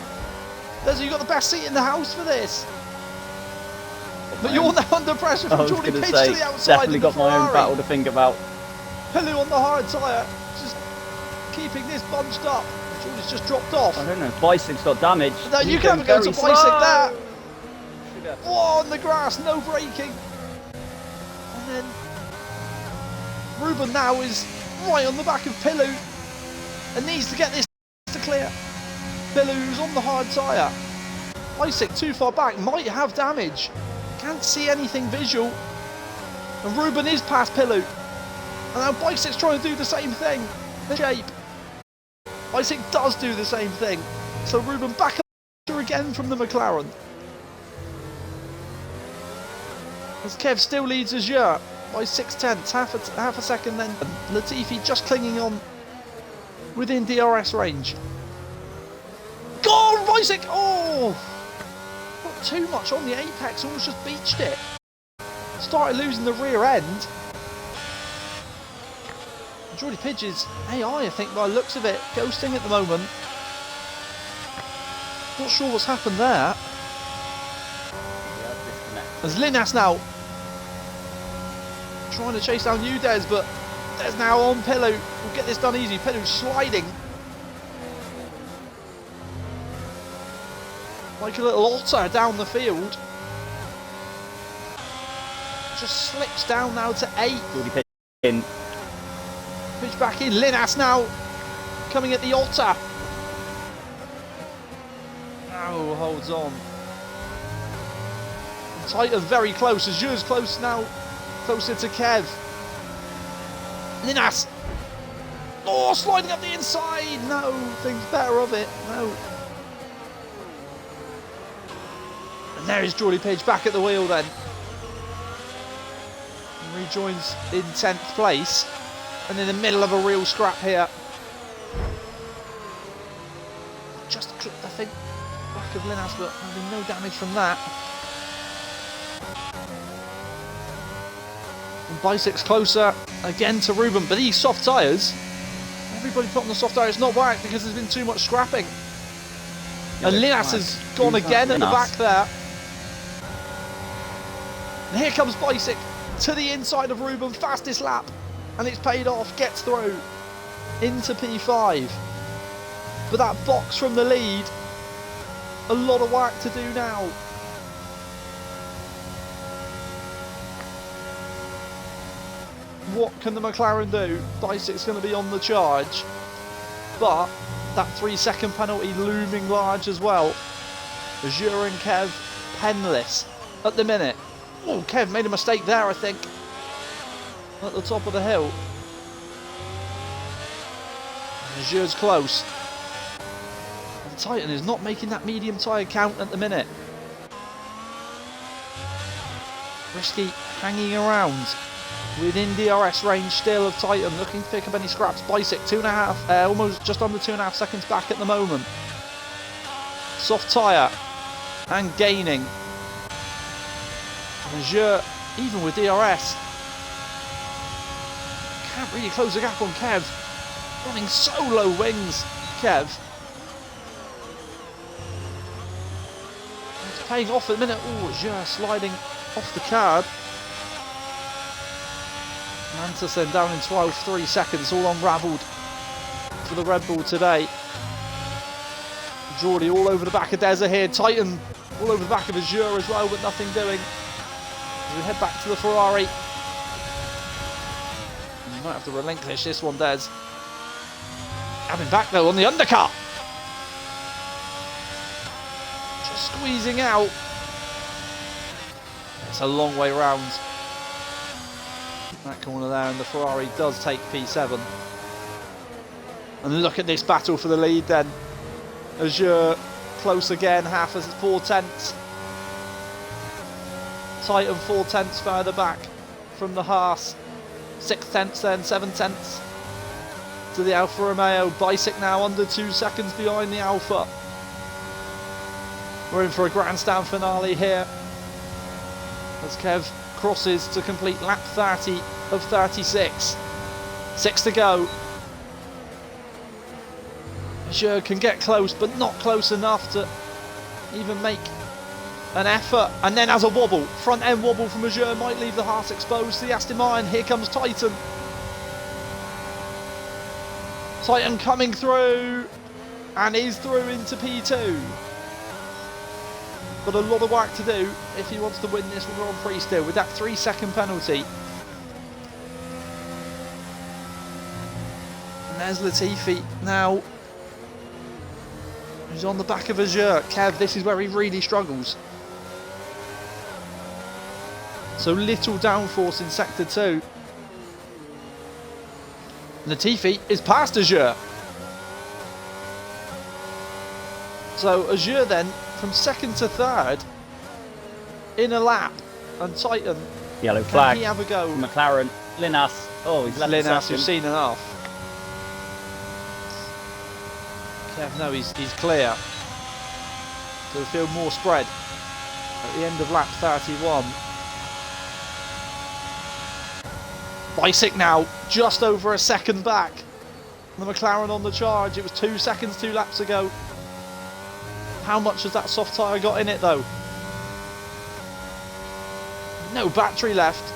S1: You've got the best seat in the house for this. But you're now under pressure from Jordy Pitch to the outside.
S2: Definitely got my own battle to think about.
S1: Pilu on the hard tyre, just keeping this bunched up. Jordy's just dropped off.
S2: I don't know. Bicyc's got damage.
S1: No, you can have a go to Bicyc there. Whoa, on the grass, no braking. And then Ruben now is right on the back of Pilu and needs to get this to clear. Pilu's on the hard tyre. Bicyc too far back, might have damage. Can't see anything visual. And Ruben is past Pilu. And now Bicyc's trying to do the same thing. The shape. Bicyc does do the same thing. So Ruben back up again from the McLaren. As Kev still leads Azure by 6/10, half a second then. Latifi just clinging on within DRS range. Go on, Bicyc! Oh! Not too much on the apex, almost just beached it. Started losing the rear end. Jordy Pidge is AI, I think, by the looks of it. Ghosting at the moment. Not sure what's happened there. There's Linas now. Trying to chase down Udez, but there's now on Pilu. We'll get this done easy. Pilu's sliding. Like a little otter down the field. Just slips down now to 8.
S2: Jordy Pitch in.
S1: Pitch back in. Linas now coming at the otter. Oh, holds on. Titan very close. Azure's close now. Closer to Kev. Linas. Oh, sliding up the inside. No, thinks better of it. No. And there is Jordy Page back at the wheel then. rejoins in 10th place. And in the middle of a real scrap here. Just clipped, I think, back of Linus, but there'll be no damage from that. And Bisic's closer again to Ruben, but these soft tyres, everybody put on the soft tyres, not right because there's been too much scrapping.
S2: Yeah,
S1: and Linus has gone again at the back there. And here comes Bisic to the inside of Ruben, fastest lap, and it's paid off, gets through into P5. But that box from the lead, a lot of work to do now. What can the McLaren do? Bisic's going to be on the charge, but that 3-second penalty looming large as well. Azure and Kev penless at the minute. Oh, Kev made a mistake there, I think, at the top of the hill. Azure's close. And Titan is not making that medium tyre count at the minute. Risky hanging around within DRS range still of Titan, looking to pick up any scraps. Bisic 2.5, almost just under 2.5 seconds back at the moment. Soft tyre and gaining. And Azure, even with DRS, can't really close the gap on Kev. Running so low wings, Kev. It's paying off at the minute. Oh, Azure sliding off the card. Mantis then down in 12, 3 seconds, all unravelled for the Red Bull today. Geordie all over the back of Deza here. Titan all over the back of Azure as well, but nothing doing. As we head back to the Ferrari. You might have to relinquish this one, Des. Coming back though on the undercut. Just squeezing out. It's a long way round. That corner there, and the Ferrari does take P7. And look at this battle for the lead then. Azure close again, half as 4 tenths. Titan 4 tenths further back from the Haas. 6 tenths then, 7 tenths to the Alfa Romeo. Bisic now under 2 seconds behind the Alfa. We're in for a grandstand finale here as Kev crosses to complete lap 30 of 36. 6 to go. Azure can get close, but not close enough to even make an effort. And then has a wobble. Front end wobble from Azure might leave the Haas exposed to the Aston Martin. Here comes Titan. Titan coming through and is through into P2. But a lot of work to do if he wants to win this Grand Prix still, with that 3-second penalty. And there's Latifi now, who's on the back of Azure. Kev, this is where he really struggles. So little downforce in Sector 2. Latifi is past Azure. So Azure then, from 2nd to 3rd in a lap, and Titan,
S2: Yellow flag.
S1: Can he have a go?
S2: McLaren, Linus. Oh, he's left
S1: Linus,
S2: the
S1: you've seen enough. Kev, no, he's clear. So we feel more spread at the end of lap 31. Bisic now just over a second back. The McLaren on the charge. It was 2 seconds 2 laps ago. How much has that soft tyre got in it though? No battery left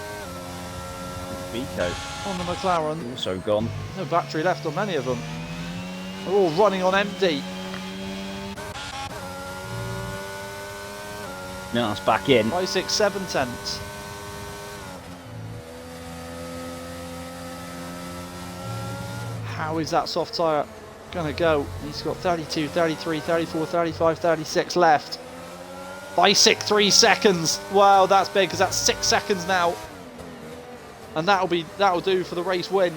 S2: Vico
S1: on the McLaren.
S2: also gone.
S1: No battery left on many of them. They're all running on empty.
S2: Linus back in.
S1: 5, 6, 7 tenths. How is that soft tyre going to go? He's got 32, 33, 34, 35, 36 left. Bisic 3 seconds. Wow, that's big because that's 6 seconds now. And that'll do for the race win.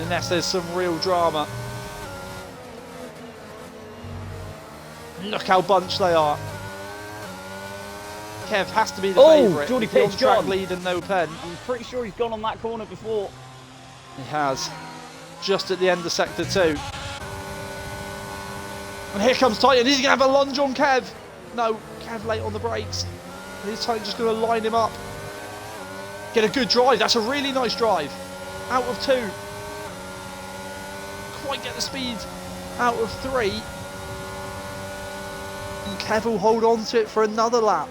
S1: Unless there's some real drama. Look how bunched they are. Kev has to be the
S2: Oh,
S1: favourite.
S2: Geordie
S1: With the
S2: Pitch
S1: on-track
S2: gone.
S1: lead and no pen.
S2: I'm pretty sure he's gone on that corner before.
S1: He has. Just at the end of sector 2. And here comes Titan. He's going to have a lunge on Kev. No, Kev late on the brakes. And he's Titan just going to line him up. Get a good drive. That's a really nice drive. Out of 2. Quite get the speed out of 3. And Kev will hold on to it for another lap.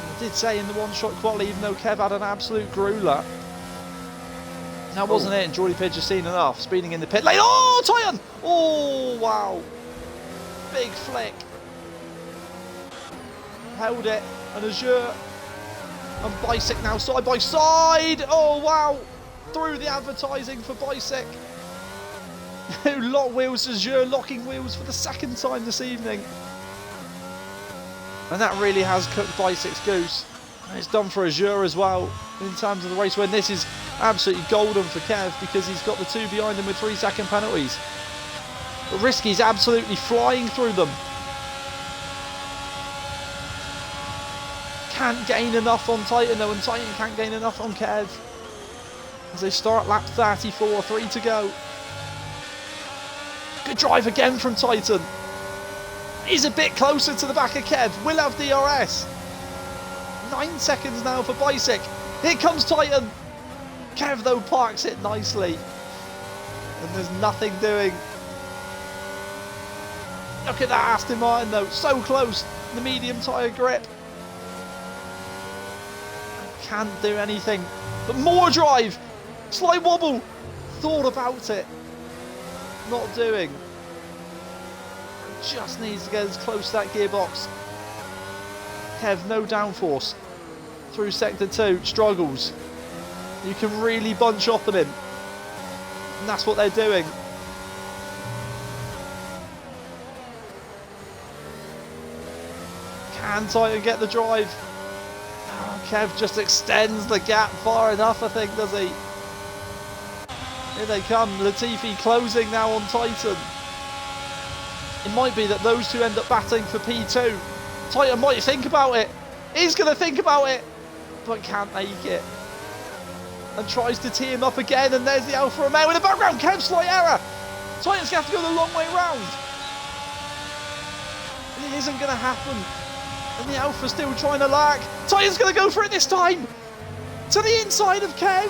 S1: I did say in the one-shot quali, even though Kev had an absolute grueler, that wasn't it, and Geordie Pidge has seen enough. Speeding in the pit lane. Oh, Titan! Oh, wow. Big flick. Held it, and Azure and Bicyc now side by side. Oh, wow. Through the advertising for Bicyc. Who locked wheels, Azure locking wheels for the second time this evening. And that really has cooked Bicyc's goose. And it's done for Azure as well in terms of the race win. This is absolutely golden for Kev because he's got the 2 behind him with 3-second penalties. But Risky's absolutely flying through them. Can't gain enough on Titan though, and Titan can't gain enough on Kev. As they start lap 34, 3 to go. Good drive again from Titan. He's a bit closer to the back of Kev. Will have DRS. 9 seconds now for Bicyc. Here comes Titan. Kev though parks it nicely. And there's nothing doing. Look at that Aston Martin though. So close. The medium tyre grip. Can't do anything. But more drive. Slight wobble. Thought about it. Not doing. Just needs to get as close to that gearbox. Kev, no downforce. Through sector 2, struggles. You can really bunch off on him. And that's what they're doing. Can Titan get the drive? Oh, Kev just extends the gap far enough, I think, does he? Here they come. Latifi closing now on Titan. It might be that those two end up battling for P2. Titan might think about it. He's going to think about it. But can't make it. And tries to tee him up again. And there's the Alfa Romeo in the background. Kev, slight error. Titan's going to have to go the long way round. And it isn't going to happen. And the Alfa's still trying to lag. Titan's going to go for it this time. To the inside of Kev.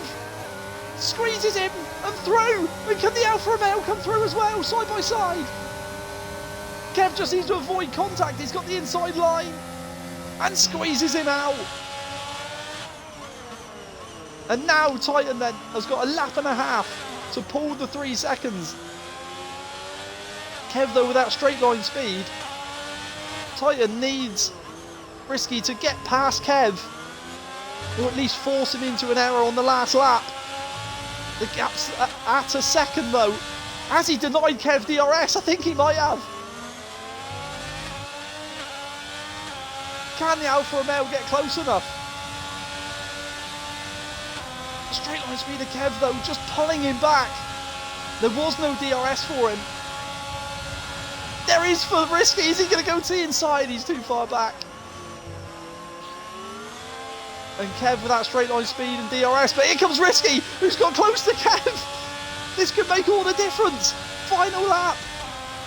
S1: Squeezes him and through. And can the Alfa Romeo come through as well? Side by side. Kev just needs to avoid contact. He's got the inside line and squeezes him out. And now Titan then has got a lap and a half to pull the 3 seconds. Kev though with that straight line speed. Titan needs Risky to get past Kev, or at least force him into an error on the last lap. The gap's at a second though. Has he denied Kev DRS? I think he might have. Can the Alfa Romeo get close enough? Straight line speed of Kev though, just pulling him back. There was no DRS for him. There is for Risky. Is he going to go to the inside? He's too far back. And Kev with that straight line speed and DRS. But here comes Risky, who's got close to Kev. This could make all the difference. Final lap.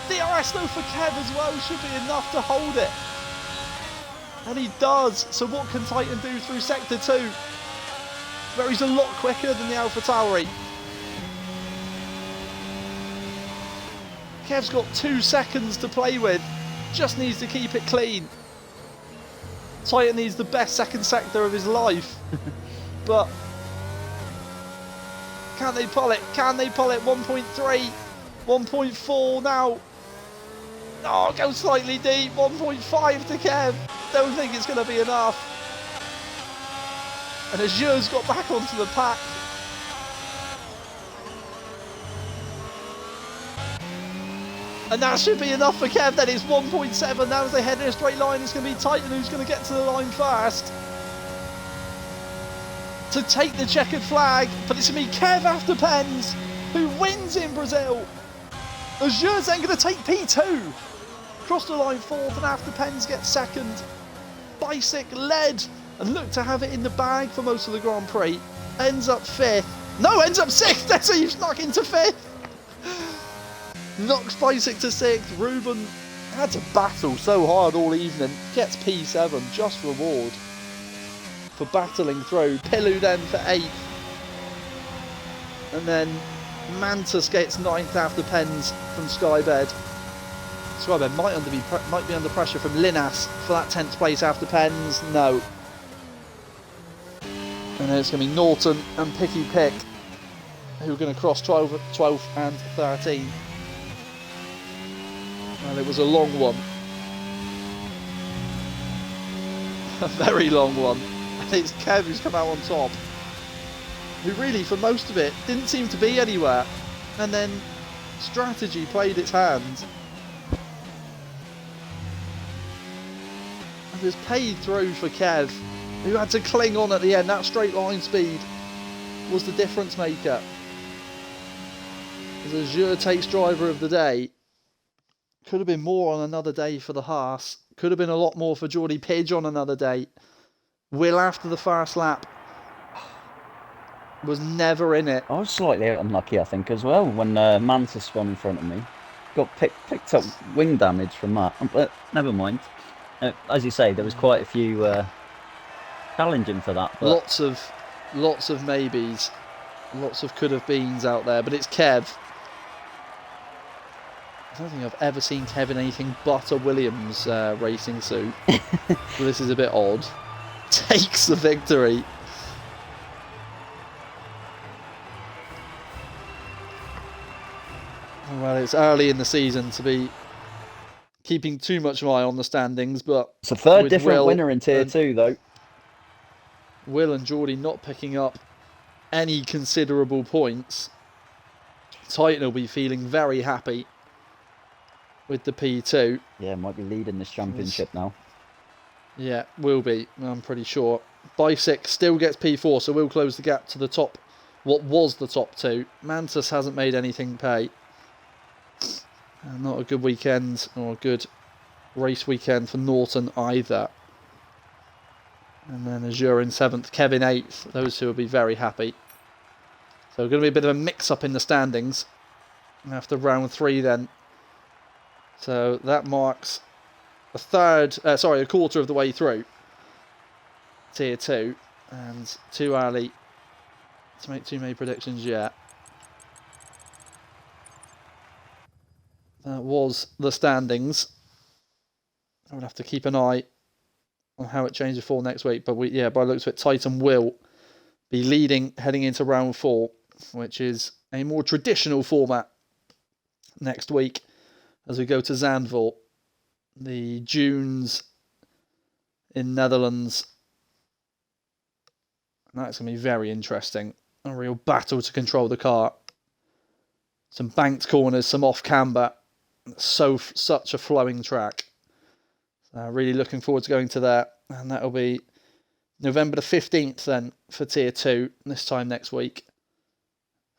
S1: DRS though for Kev as well should be enough to hold it. And he does. So what can Titan do through sector 2? Where he's a lot quicker than the Alpha Tauri. Kev's got 2 seconds to play with. Just needs to keep it clean. Titan needs the best second sector of his life. But can they pull it? Can they pull it? 1.3, 1.4 now. Oh, go slightly deep. 1.5 to Kev. Don't think it's going to be enough. And Azure's got back onto the pack. And that should be enough for Kev. Then it's 1.7. Now as they head in a straight line, it's going to be Titan who's going to get to the line first to take the checkered flag. But it's going to be Kev after Pens who wins in Brazil. Azure's then going to take P2. Cross the line fourth, and after Pens gets second. Bicyc led and looked to have it in the bag for most of the Grand Prix. Ends up fifth. No, ends up sixth. That's how you snuck into fifth. Knocks Bicyc to sixth. Ruben had to battle so hard all evening. Gets P7, just reward for battling through. Pilu then for eighth. And then Mantus gets ninth after Pens from Skybed. Skybed might be under pressure from Linas for that 10th place after Pens. No. And then it's going to be Norton and Picky Pick who are going to cross 12th and 13th. Well, it was a long one. A very long one. And it's Kev who's come out on top. Who really, for most of it, didn't seem to be anywhere. And then strategy played its hand. And it was paid through for Kev, who had to cling on at the end. That straight line speed was the difference maker. As Azure takes driver of the day. Could have been more on another day for the Haas. Could have been a lot more for Geordie Pidge on another day. Will, after the first lap, was never in it.
S2: I was slightly unlucky, I think, as well, when Mantis spun in front of me. Got picked up wing damage from that, but never mind. As you say, there was quite a few challenging for that. But...
S1: Lots of maybes, lots of could have beens out there, but it's Kev. I don't think I've ever seen Kev in anything but a Williams racing suit. So this is a bit odd. Takes the victory. Well, it's early in the season to be keeping too much of an eye on the standings, but
S2: it's a third different winner in Tier 2, though.
S1: Will and Geordie not picking up any considerable points. Titan will be feeling very happy with the P2.
S2: Yeah, might be leading this championship now.
S1: Yeah, will be, I'm pretty sure. Bicyc still gets P4, so we'll close the gap to the top, what was the top two. Mantus hasn't made anything pay. Not a good weekend, or a good race weekend for Norton either. And then Azure in 7th, Kevin 8th. Those two will be very happy. So going to be a bit of a mix-up in the standings after round 3 then. So that marks a quarter of the way through Tier 2. And too early to make too many predictions yet. That was the standings. I would have to keep an eye on how it changes for next week. But by the looks of it, Titan will be leading heading into round 4, which is a more traditional format next week as we go to Zandvoort. The Dunes in Netherlands. And that's going to be very interesting. A real battle to control the car. Some banked corners, some off camber. Such a flowing track. Really looking forward to going to that. And that'll be November the 15th then for Tier 2 this time next week.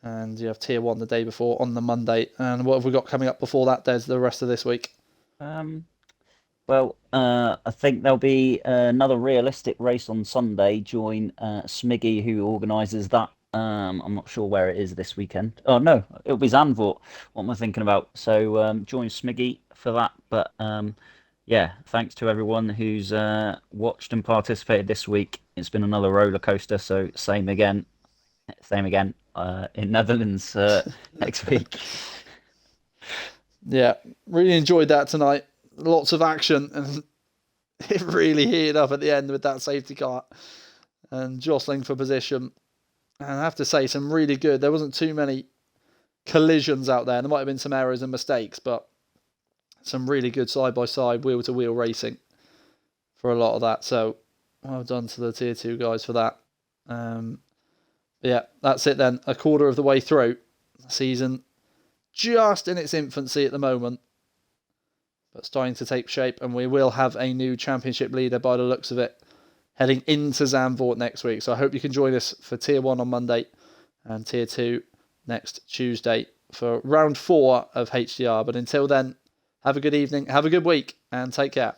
S1: And you have Tier 1 the day before on the Monday. And what have we got coming up before that, Des, the rest of this week?
S2: Well, I think there'll be another realistic race on Sunday. Join Smiggy, who organises that. I'm not sure where it is this weekend. Oh, no, it'll be Zandvoort. What am I thinking about? So join Smiggy for that. But yeah, thanks to everyone who's watched and participated this week. It's been another roller coaster. So same again in Netherlands next week.
S1: Yeah, really enjoyed that tonight. Lots of action, and it really heated up at the end with that safety car and jostling for position. And I have to say, some really good. There wasn't too many collisions out there. There might have been some errors and mistakes, but some really good side-by-side, wheel-to-wheel racing for a lot of that. So well done to the Tier 2 guys for that. Yeah, that's it then. A quarter of the way through the season, just in its infancy at the moment, but starting to take shape, and we will have a new championship leader by the looks of it heading into Zandvoort next week. So I hope you can join us for Tier 1 on Monday and Tier 2 next Tuesday for round 4 of HTR. But until then, have a good evening, have a good week, and take care.